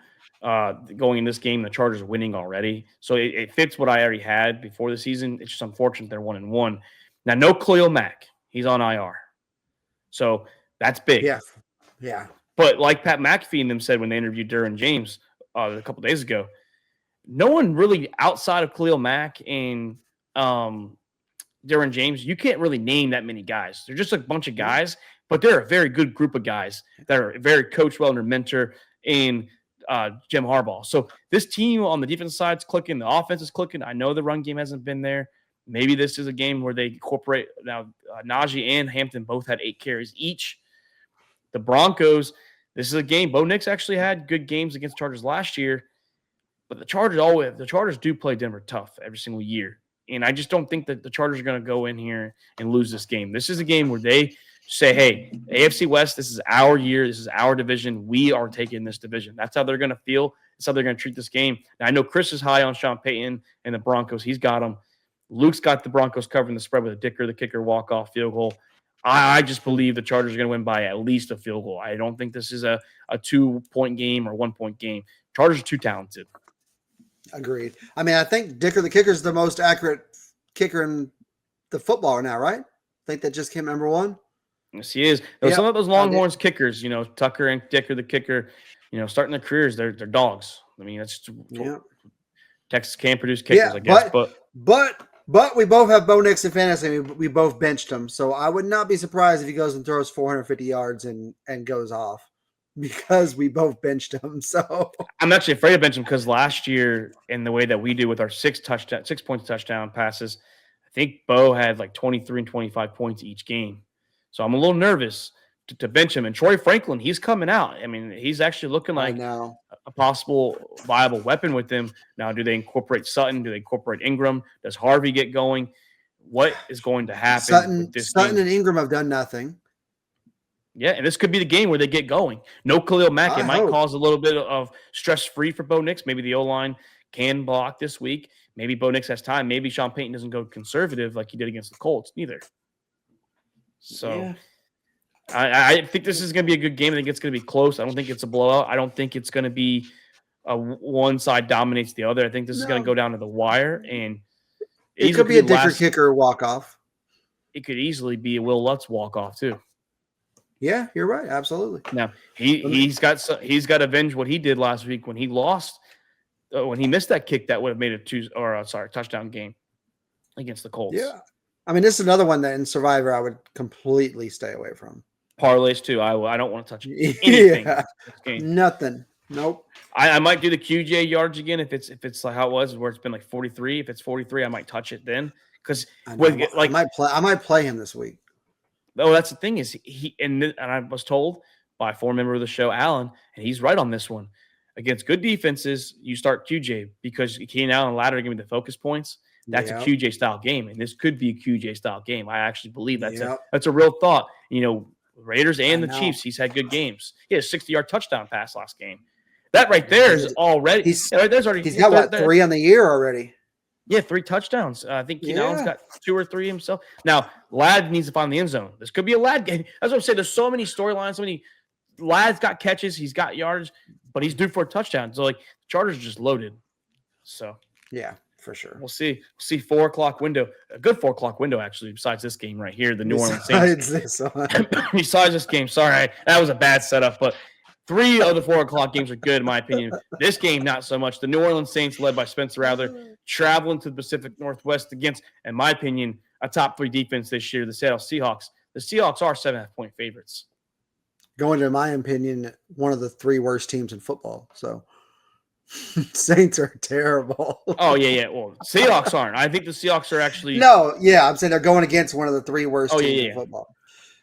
going in this game, the Chargers winning already. So it fits what I already had before the season. It's just unfortunate they're 1-1. Now, no Khalil Mack. He's on IR. So that's big. Yeah. But like Pat McAfee and them said when they interviewed Derwin James a couple days ago, no one really outside of Khalil Mack and Derwin James, you can't really name that many guys. They're just a bunch of guys, but they're a very good group of guys that are very coached well under mentor in Jim Harbaugh. So this team on the defense side is clicking. The offense is clicking. I know the run game hasn't been there. Maybe this is a game where they incorporate now. Najee and Hampton both had 8 carries each. The Broncos, this is a game. Bo Nix actually had good games against Chargers last year, but the Chargers do play Denver tough every single year. And I just don't think that the Chargers are going to go in here and lose this game. This is a game where they say, hey, AFC West, this is our year. This is our division. We are taking this division. That's how they're going to feel. That's how they're going to treat this game. Now, I know Chris is high on Sean Payton and the Broncos. He's got them. Luke's got the Broncos covering the spread with a Dicker, the kicker, walk-off field goal. I just believe the Chargers are going to win by at least a field goal. I don't think this is a 2-point game or 1-point game. Chargers are too talented. Agreed. I mean, I think Dicker the kicker is the most accurate kicker in the football now, right? I think that just came number 1. Yes, he is. There Yep, some of those I did. Longhorns kickers, Tucker and Dicker, the kicker, starting their careers, they're dogs. I mean, that's Yeah. Texas can produce Yeah, kickers, I guess. But but we both have Bo Nix in fantasy. We both benched him, so I would not be surprised if he goes and throws 450 yards and goes off because we both benched him. So I'm actually afraid to bench him because last year, in the way that we do with our 6 point touchdown passes, I think Bo had like 23 and 25 points each game. So I'm a little nervous to bench him. And Troy Franklin, he's coming out. I mean, he's actually looking I like know. a possible viable weapon with him. Now, do they incorporate Sutton? Do they incorporate Ingram? Does Harvey get going? What is going to happen with this Sutton game? and Ingram have done nothing. Yeah, and this could be the game where they get going. No Khalil Mack. It might cause a little bit of stress-free for Bo Nix. Maybe the O-line can block this week. Maybe Bo Nix has time. Maybe Sean Payton doesn't go conservative like he did against the Colts neither. So Yeah. I think this is going to be a good game. I think it's going to be close. I don't think it's a blowout. I don't think it's going to be one side dominates the other. I think this is going to go down to the wire. And it could be a Dicker kicker walk-off. It could easily be a Will Lutz walk-off too. Yeah, you're right. Absolutely. Now he's got to avenge what he did last week when he lost, when he missed that kick that would have made a touchdown game against the Colts. Yeah, I mean this is another one that in Survivor I would completely stay away from. Parlays too. I don't want to touch anything. Yeah. Nothing. Nope. I might do the QJ yards again if it's like how it was where it's been like 43. If it's 43, I might touch it then because I might play him this week. Oh, that's the thing is and I was told by a former member of the show, Alan, and he's right on this one. Against good defenses, you start QJ because Keenan Allen and Ladder are giving the focus points. That's a QJ style game, and this could be a QJ style game. I actually believe that's a real thought. Raiders and the Chiefs, he's had good games. He had a 60-yard touchdown pass last game. That right there is already. He's got what 3 on the year already. Yeah, 3 touchdowns. I think Keenan Allen's got 2 or 3 himself. Now, Ladd needs to find the end zone. This could be a Ladd game. That's what I'm saying. There's so many storylines. Ladd's got catches. He's got yards, but he's due for a touchdown. So, the Chargers are just loaded. So, yeah, for sure. We'll see. 4 o'clock window. A good 4 o'clock window, actually, besides this game right here, the New Orleans Saints. Besides this game. Sorry, that was a bad setup, but 3 of the 4 o'clock games are good, in my opinion. This game, not so much. The New Orleans Saints, led by Spencer Rattler, traveling to the Pacific Northwest against, in my opinion, a top 3 defense this year, the Seattle Seahawks. The Seahawks are 7.5-point favorites. Going to, in my opinion, one of the 3 worst teams in football. So, Saints are terrible. Oh, yeah. Well, Seahawks aren't. I think the Seahawks are actually. No, yeah. I'm saying they're going against one of the 3 worst teams in football.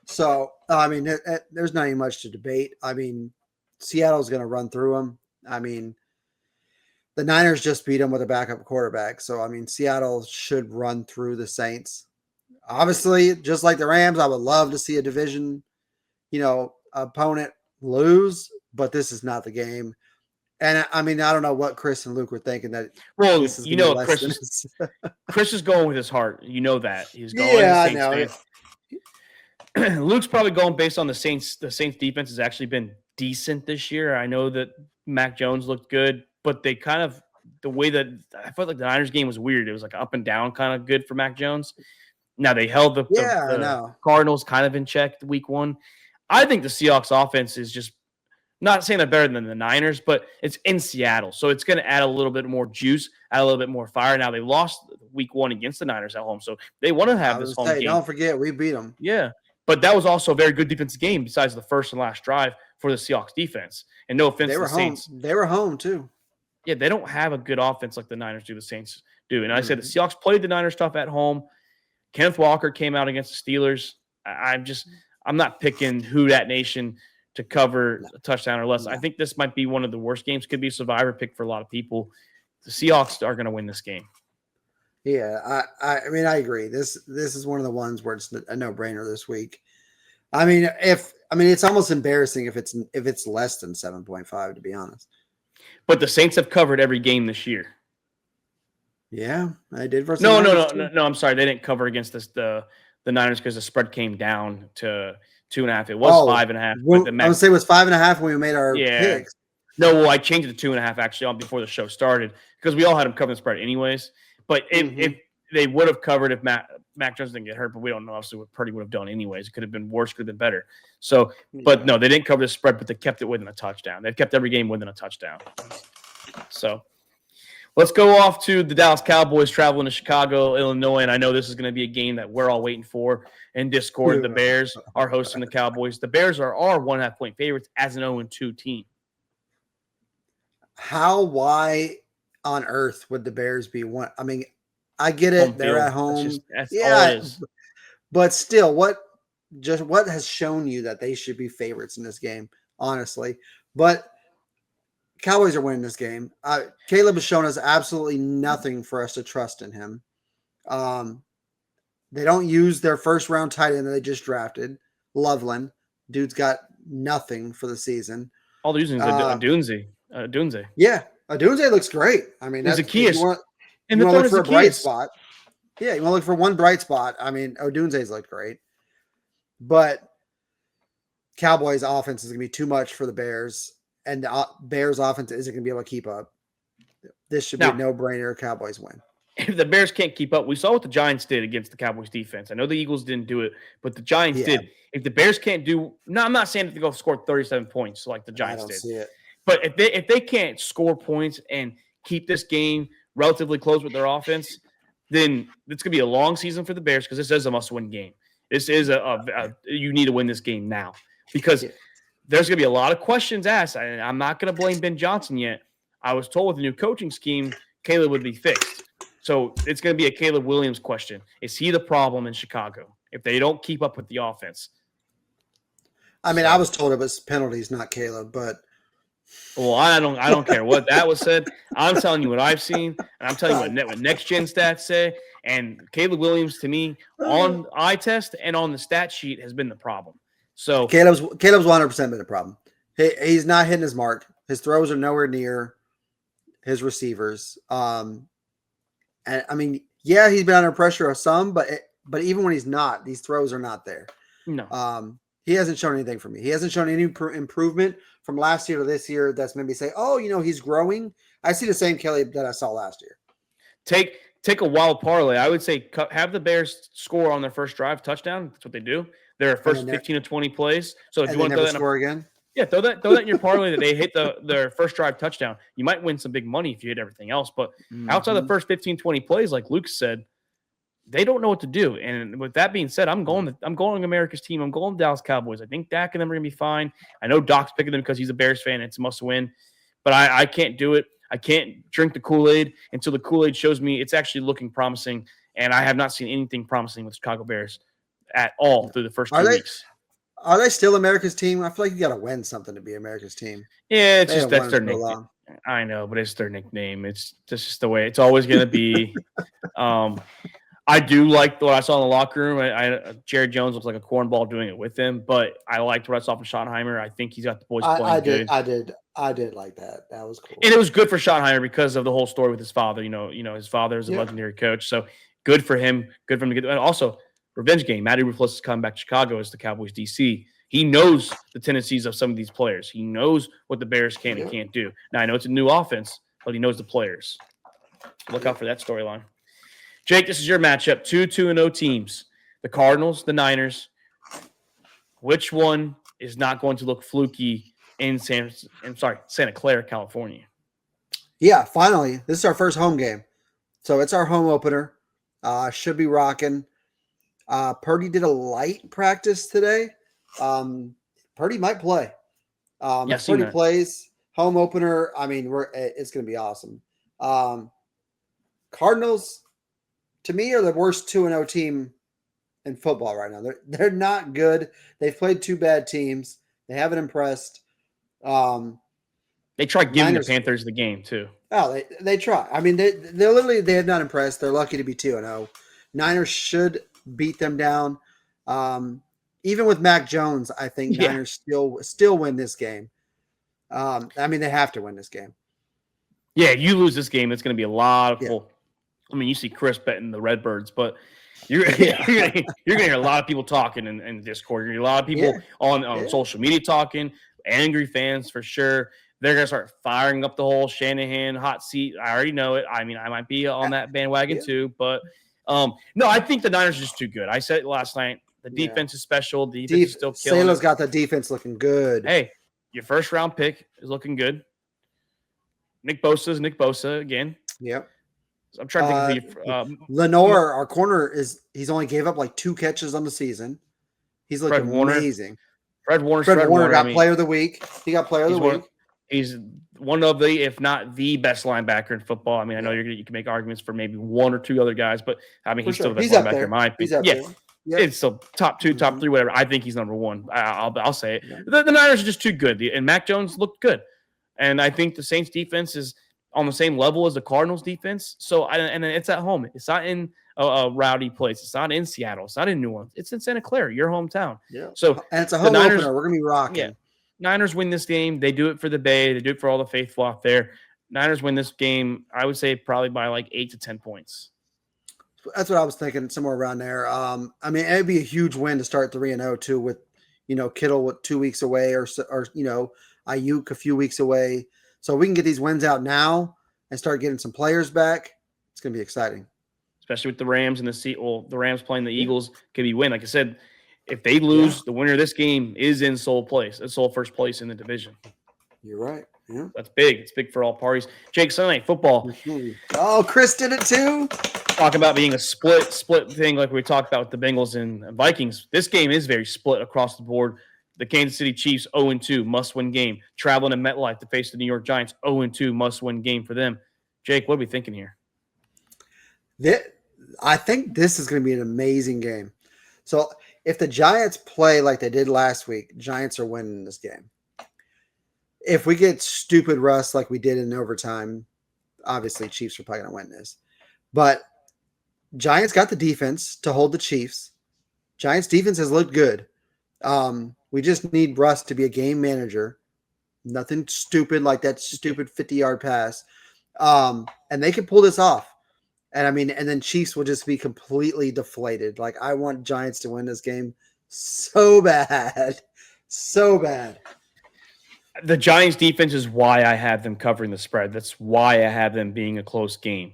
So, I mean, there's not even much to debate. I mean, Seattle's going to run through them. I mean, the Niners just beat them with a backup quarterback. So, I mean, Seattle should run through the Saints. Obviously, just like the Rams, I would love to see a division, opponent lose, but this is not the game. And, I mean, I don't know what Chris and Luke were thinking that. Well, Chris is going with his heart. You know that. He's going I know. Luke's probably going based on the Saints. The Saints defense has actually been decent this year. I know that Mac Jones looked good, but they kind of the way that I felt like the Niners game was weird. It was like up and down kind of good for Mac Jones. Now they held the Cardinals kind of in check week 1. I think the Seahawks offense is just not saying they're better than the Niners, but it's in Seattle. So it's going to add a little bit more juice, add a little bit more fire. Now they lost week 1 against the Niners at home. So they want to have this home game. Don't forget, we beat them. Yeah. But that was also a very good defensive game besides the first and last drive for the Seahawks defense. And no offense to the Saints. They were home too. Yeah, they don't have a good offense like the Niners do, the Saints do. And I said the Seahawks played the Niners tough at home. Kenneth Walker came out against the Steelers. I'm not picking who that nation to cover a touchdown or less. I think this might be one of the worst games. Could be a survivor pick for a lot of people. The Seahawks are going to win this game. Yeah, I mean, I agree. This is one of the ones where it's a no-brainer this week. I mean, it's almost embarrassing if it's less than 7.5, to be honest. But the Saints have covered every game this year. Yeah, I did. No. I'm sorry, they didn't cover against the Niners because the spread came down to 2.5. It was 5.5. I would say it was 5.5 when we made our picks. No, well, I changed it to 2.5 actually before the show started because we all had them covering the spread anyways. But if they would have covered if Mac Jones didn't get hurt, but we don't know obviously what Purdy would have done anyways. It could have been worse, could have been better. So, but no, they didn't cover the spread, but they kept it within a touchdown. They've kept every game within a touchdown. So let's go off to the Dallas Cowboys traveling to Chicago, Illinois, and I know this is going to be a game that we're all waiting for. In Discord, the Bears are hosting the Cowboys. The Bears are 1.5 point favorites as an 0-2 team. Why on earth would the Bears be one? I mean, I get it. They're at home. That's all it is. But still, what has shown you that they should be favorites in this game, honestly? But Cowboys are winning this game. Caleb has shown us absolutely nothing for us to trust in him. They don't use their first-round tight end that they just drafted, Loveland. Dude's got nothing for the season. All they're using is Dunze. Yeah, Dunze looks great. I mean, that's Zacchaeus. You want to look for a bright spot. Yeah, you want to look for one bright spot. I mean, Odunze's looked great. But Cowboys' offense is going to be too much for the Bears, and the Bears' offense isn't going to be able to keep up. This should be a no-brainer. Cowboys win. If the Bears can't keep up, we saw what the Giants did against the Cowboys defense. I know the Eagles didn't do it, but the Giants did. If the Bears can't I'm not saying that they go score 37 points like the Giants did. See it. But if they can't score points and keep this game relatively close with their offense, then it's going to be a long season for the Bears because this is a must-win game. This is you need to win this game now because there's going to be a lot of questions asked. I'm not going to blame Ben Johnson yet. I was told with the new coaching scheme, Caleb would be fixed. So it's going to be a Caleb Williams question. Is he the problem in Chicago if they don't keep up with the offense? I mean, I was told it was penalties, not Caleb, but well, I don't care what that was said. I'm telling you what I've seen, and I'm telling you what next gen stats say. And Caleb Williams, to me, on eye test and on the stat sheet, has been the problem. So Caleb's 100% been the problem. He's not hitting his mark. His throws are nowhere near his receivers. And I mean, yeah, he's been under pressure of some, but even when he's not, these throws are not there. No. He hasn't shown anything for me. He hasn't shown any improvement from last year to this year. That's made me say, oh, he's growing. I see the same Caleb that I saw last year. Take a wild parlay. I would say have the Bears score on their first drive touchdown. That's what they do. Their first 15 to 20 plays. So if you want to score again, yeah, throw that in your parlay that they hit their first drive touchdown. You might win some big money if you hit everything else. But outside the first 15, 20 plays, like Luke said, they don't know what to do. And with that being said, I'm going America's team. I'm going Dallas Cowboys. I think Dak and them are going to be fine. I know Doc's picking them because he's a Bears fan. It's a must win. But I can't do it. I can't drink the Kool-Aid until the Kool-Aid shows me it's actually looking promising. And I have not seen anything promising with Chicago Bears at all through the first 2 weeks. Are they still America's team? I feel like you got to win something to be America's team. Yeah, it's just that's their nickname. I know, but it's their nickname. It's just the way it's always going to be. I do like what I saw in the locker room. Jared Jones looks like a cornball doing it with him, but I liked what I saw from Schottenheimer. I think he's got the boys playing good. I did like that. That was cool. And it was good for Schottenheimer because of the whole story with his father. His father is a legendary coach, so good for him. Good for him to get. And also, revenge game. Matty Rufus is coming back to Chicago as the Cowboys DC. He knows the tendencies of some of these players. He knows what the Bears can and can't do. Now, I know it's a new offense, but he knows the players. Look out for that storyline. Jake, this is your matchup. 2-2-0 teams. The Cardinals, the Niners. Which one is not going to look fluky in Santa Clara, California? Yeah, finally. This is our first home game. So it's our home opener. Should be rocking. Purdy did a light practice today. Purdy might play. If Purdy plays, home opener, I mean, it's going to be awesome. Cardinals, to me, are the worst 2-0 team in football right now. They're not good. They've played two bad teams. They haven't impressed. They tried giving the Panthers the game too. Oh, they try. I mean, they have not impressed. They're lucky to be 2-0. Niners should beat them down. Even with Mac Jones, I think Niners still win this game. I mean, they have to win this game. Yeah, you lose this game, it's going to be a lot of people. I mean, you see Chris betting the Redbirds, but you're going to hear a lot of people talking in Discord. You're going to hear a lot of people on social media talking, angry fans for sure. They're going to start firing up the whole Shanahan hot seat. I already know it. I mean, I might be on that bandwagon too, but No, I think the Niners are just too good. I said it last night. The defense is special. The defense is still killing. Salo's got the defense looking good. Hey, your first round pick is looking good. Nick Bosa is Nick Bosa again. Yep. So I'm trying to think of Lenore, our corner, he's only gave up like 2 catches on the season. He's looking amazing. Fred Warner got player of the week. He got player of the week. He's one of the, if not the best linebacker in football. I mean, I know you can make arguments for maybe 1 or 2 other guys, but I mean, he's still the best linebacker in my opinion. It's still top 2, top 3, whatever. I think he's number 1. I'll say it. Yeah. The Niners are just too good, and Mac Jones looked good. And I think the Saints defense is on the same level as the Cardinals defense. So, and it's at home. It's not in a rowdy place. It's not in Seattle. It's not in New Orleans. It's in Santa Clara, your hometown. Yeah. So, and it's a home opener. We're going to be rocking. Yeah. Niners win this game. They do it for the Bay. They do it for all the faithful out there. Niners win this game, I would say probably by like 8 to 10 points. That's what I was thinking, somewhere around there. I mean, it'd be a huge win to start 3-0 too, with Kittle with 2 weeks away, or Ayuk a few weeks away. So we can get these wins out now and start getting some players back. It's going to be exciting, especially with the Rams and the Rams playing the Eagles. Could be win. Like I said, if they lose, the winner of this game is in sole first place in the division. You're right. Yeah, that's big. It's big for all parties. Jake, Sunday Night Football. Oh, Chris did it too. Talking about being a split thing, like we talked about with the Bengals and Vikings. This game is very split across the board. The Kansas City Chiefs 0-2, must-win game. Traveling to MetLife to face the New York Giants, 0-2, must-win game for them. Jake, what are we thinking here? I think this is going to be an amazing game. So if the Giants play like they did last week, Giants are winning this game. If we get stupid rust like we did in overtime, obviously Chiefs are probably going to win this. But Giants got the defense to hold the Chiefs. Giants defense has looked good. We just need Russ to be a game manager. Nothing stupid like that stupid 50-yard pass. And they can pull this off. And I mean, and then Chiefs will just be completely deflated. Like, I want Giants to win this game so bad. So bad. The Giants defense is why I have them covering the spread. That's why I have them being a close game.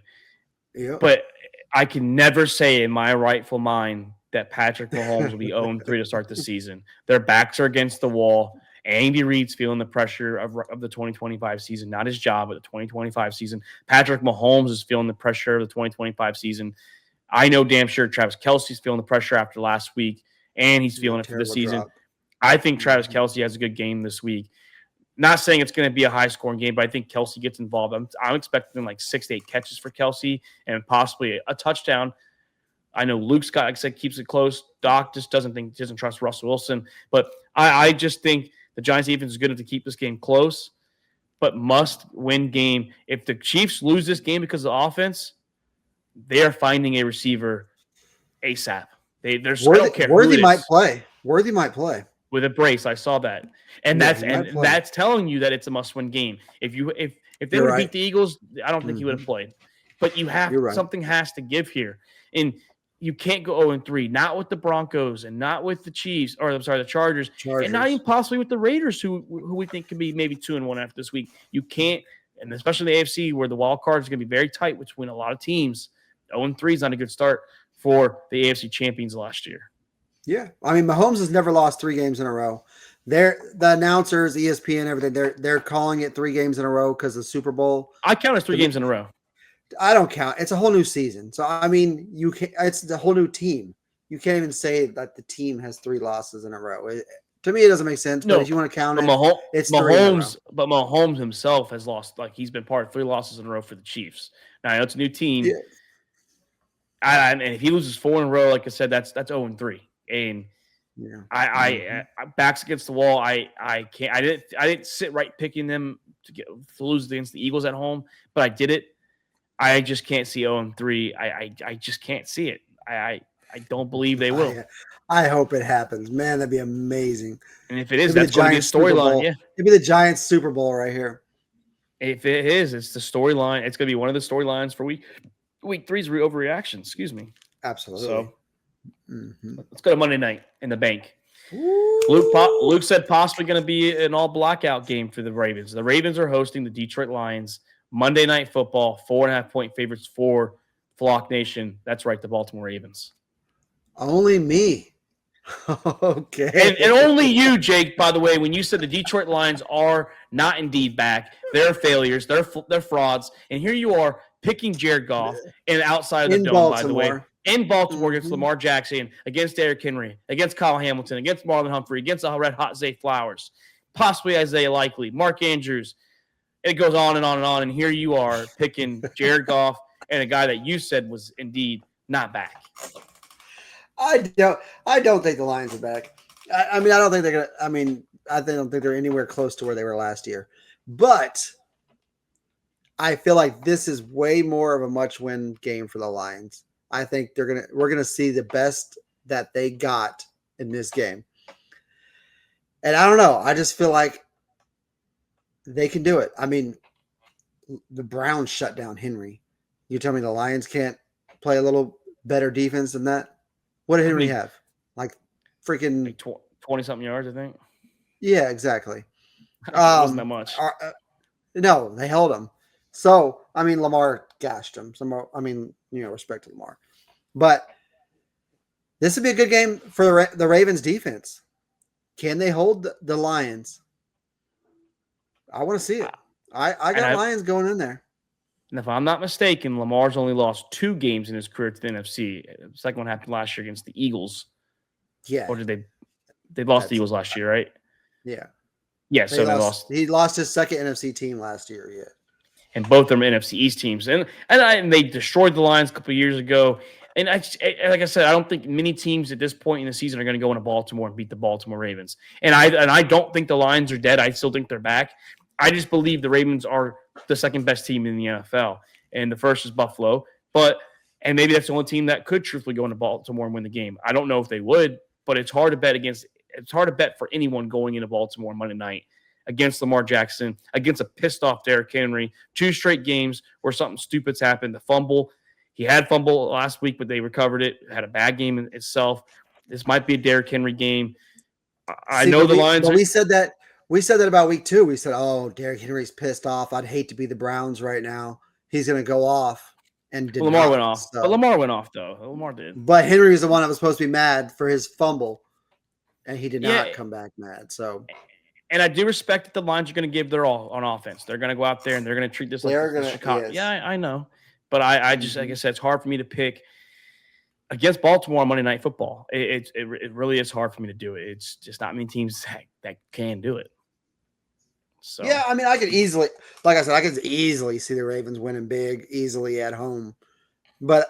Yep. But I can never say in my rightful mind that Patrick Mahomes will be 0-3 to start the season. Their backs are against the wall. Andy Reid's feeling the pressure of the 2025 season, not his job, but the 2025 season. Patrick Mahomes is feeling the pressure of the 2025 season. I know damn sure Travis Kelce's feeling the pressure after last week, and he's feeling it for the season. I think Travis Kelce has a good game this week. Not saying it's going to be a high-scoring game, but I think Kelce gets involved. I'm expecting like 6 to 8 catches for Kelce and possibly a touchdown. I know Luke Scott, like I said, keeps it close. Doc just doesn't trust Russell Wilson. But I just think the Giants defense is good enough to keep this game close, but must-win game. If the Chiefs lose this game because of the offense, they are finding a receiver ASAP. Worthy might play. Worthy might play. With a brace, I saw that. And that's telling you that it's a must-win game. If they would have beat the Eagles, I don't think he would have played. But something has to give here. And you can't go 0-3, not with the Broncos and not with the Chiefs, or I'm sorry, the Chargers. And not even possibly with the Raiders, who we think could be maybe 2-1 after this week. You can't, and especially the AFC, where the wild card is going to be very tight between a lot of teams. 0-3 is not a good start for the AFC champions last year. Yeah, I mean, Mahomes has never lost 3 games in a row. The announcers, ESPN, everything, they're calling it 3 games in a row because of the Super Bowl. I count as 3 games in a row. I don't count. It's a whole new season. So, I mean, it's the whole new team. You can't even say that the team has 3 losses in a row. To me, it doesn't make sense. But if you want to count it's Mahomes. But Mahomes himself has lost. Like, he's been part of 3 losses in a row for the Chiefs. Now, I know it's a new team. Yeah. And if he loses 4 in a row, like I said, that's 0-3. And I backs against the wall. I can't. I didn't sit right picking them to lose against the Eagles at home, but I did it. I just can't see 0-3. I just can't see it. I don't believe they will. I hope it happens. Man, that'd be amazing. And if it is, that's going to be a storyline. Yeah, it'd be the Giants Super Bowl right here. If it is, it's the storyline. It's going to be one of the storylines for week 3's overreaction. Excuse me. Absolutely. So let's go to Monday night in the bank. Luke said possibly going to be an all blackout game for the Ravens. The Ravens are hosting the Detroit Lions. Monday Night Football, 4.5-point favorites for Flock Nation. That's right, the Baltimore Ravens. Only me. Okay. And only you, Jake, by the way, when you said the Detroit Lions are not indeed back, they're failures, they're frauds, and here you are picking Jared Goff and outside of the dome, Baltimore. by the way, in Baltimore against Lamar Jackson, against Derrick Henry, against Kyle Hamilton, against Marlon Humphrey, against the red-hot Zay Flowers, possibly Isaiah Likely, Mark Andrews. It goes on and on and on, and here you are picking Jared Goff and a guy that you said was indeed not back. I don't think the Lions are back. I mean, I don't think they're gonna. I mean, I don't think they're anywhere close to where they were last year. But I feel like this is way more of a must-win game for the Lions. I think we're gonna see the best that they got in this game. And I don't know. I just feel like they can do it. I mean, the Browns shut down Henry. You tell me the Lions can't play a little better defense than that? What did Henry have? Like freaking 20-something yards, I think. Yeah, exactly. Wasn't that much. No, they held him. So, I mean, Lamar gashed him. Respect to Lamar. But this would be a good game for the Ravens defense. Can they hold the Lions? I want to see it. I got Lions going in there. And if I'm not mistaken, Lamar's only lost 2 games in his career to the NFC. The second one happened last year against the Eagles. Yeah. Or did they lost the Eagles last year, right? Yeah. Yeah, so they lost. He lost his second NFC team last year, yeah. And both of them NFC East teams. And they destroyed the Lions a couple of years ago. And like I said, I don't think many teams at this point in the season are going to go into Baltimore and beat the Baltimore Ravens. And I don't think the Lions are dead. I still think they're back. I just believe the Ravens are the second best team in the NFL. And the first is Buffalo. And maybe that's the only team that could truthfully go into Baltimore and win the game. I don't know if they would, but it's hard to bet for anyone going into Baltimore Monday night against Lamar Jackson, against a pissed off Derrick Henry. 2 straight games where something stupid's happened. The fumble. He had fumble last week, but they recovered it. Had a bad game in itself. This might be a Derrick Henry game. I know the Lions. But we said that. We said that about week 2. We said, "Oh, Derrick Henry's pissed off. I'd hate to be the Browns right now. He's going to go off." And Lamar went off. So. But Lamar went off though. Lamar did. But Henry was the one that was supposed to be mad for his fumble, and he did not come back mad. So. And I do respect that the Lions are going to give their all on offense. They're going to go out there and they're going to treat this like Chicago. Yes. Yeah, I know. But I just, like I said, it's hard for me to pick against Baltimore on Monday Night Football. It really is hard for me to do it. It's just not many teams that can do it. So yeah, I mean, I could easily, like I said, I could easily see the Ravens winning big, easily at home. But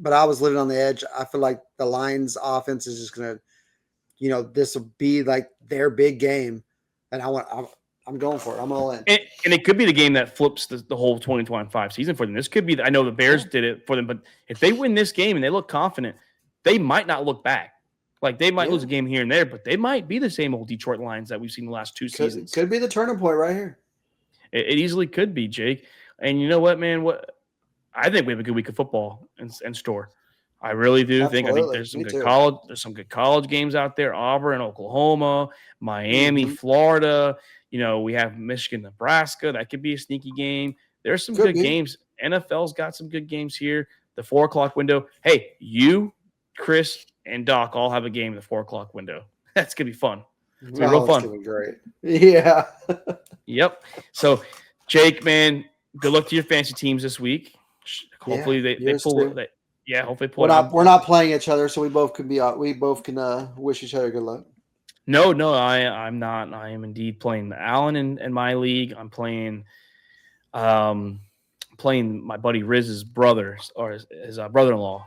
I was living on the edge. I feel like the Lions' offense is just going to, this will be like their big game, and I'm going for it. I'm all in. And it could be the game that flips the whole 2025 season for them. This could be. I know the Bears did it for them, but if they win this game and they look confident, they might not look back. Like, they might lose a game here and there, but they might be the same old Detroit Lions that we've seen the last 2 seasons. Could be the turning point right here. It easily could be, Jake. And you know what, man? I think we have a good week of football in store. I really do. Absolutely. I think there's some good college. There's some good college games out there. Auburn, Oklahoma, Miami, Florida. We have Michigan, Nebraska. That could be a sneaky game. There's some good games. NFL's got some good games here. The 4:00 window. Hey, you, Chris, and Doc all have a game in the 4:00 window. That's going to be fun. It's going to be real fun. It's going to be great. Yeah. Yep. So, Jake, man, good luck to your fantasy teams this week. Hopefully they pull it. Yeah, hopefully pull it. We're not playing each other, so we both can wish each other good luck. No, I'm not. I am indeed playing Allen in my league. I'm playing my buddy Riz's brother or his brother-in-law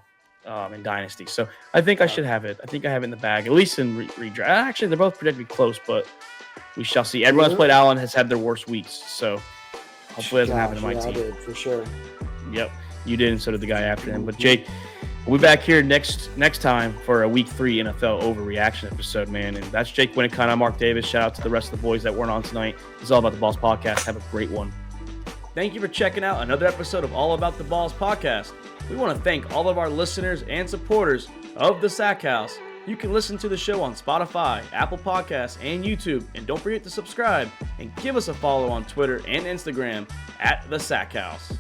in Dynasty. So I think I should have it. I think I have it in the bag, at least in redraft. Actually, they're both projected to be close, but we shall see. Everyone that's played Allen has had their worst weeks, so hopefully it doesn't happen to my team. I did, for sure. Yep, you did, and so did the guy after him. But Jake, we'll be back here next time for a Week 3 NFL overreaction episode, man. And that's Jake Winnicott. I'm Mark Davis. Shout out to the rest of the boys that weren't on tonight. It's All About the Balls podcast. Have a great one. Thank you for checking out another episode of All About the Balls podcast. We want to thank all of our listeners and supporters of the Sack House. You can listen to the show on Spotify, Apple Podcasts, and YouTube. And don't forget to subscribe and give us a follow on Twitter and Instagram @the Sack House.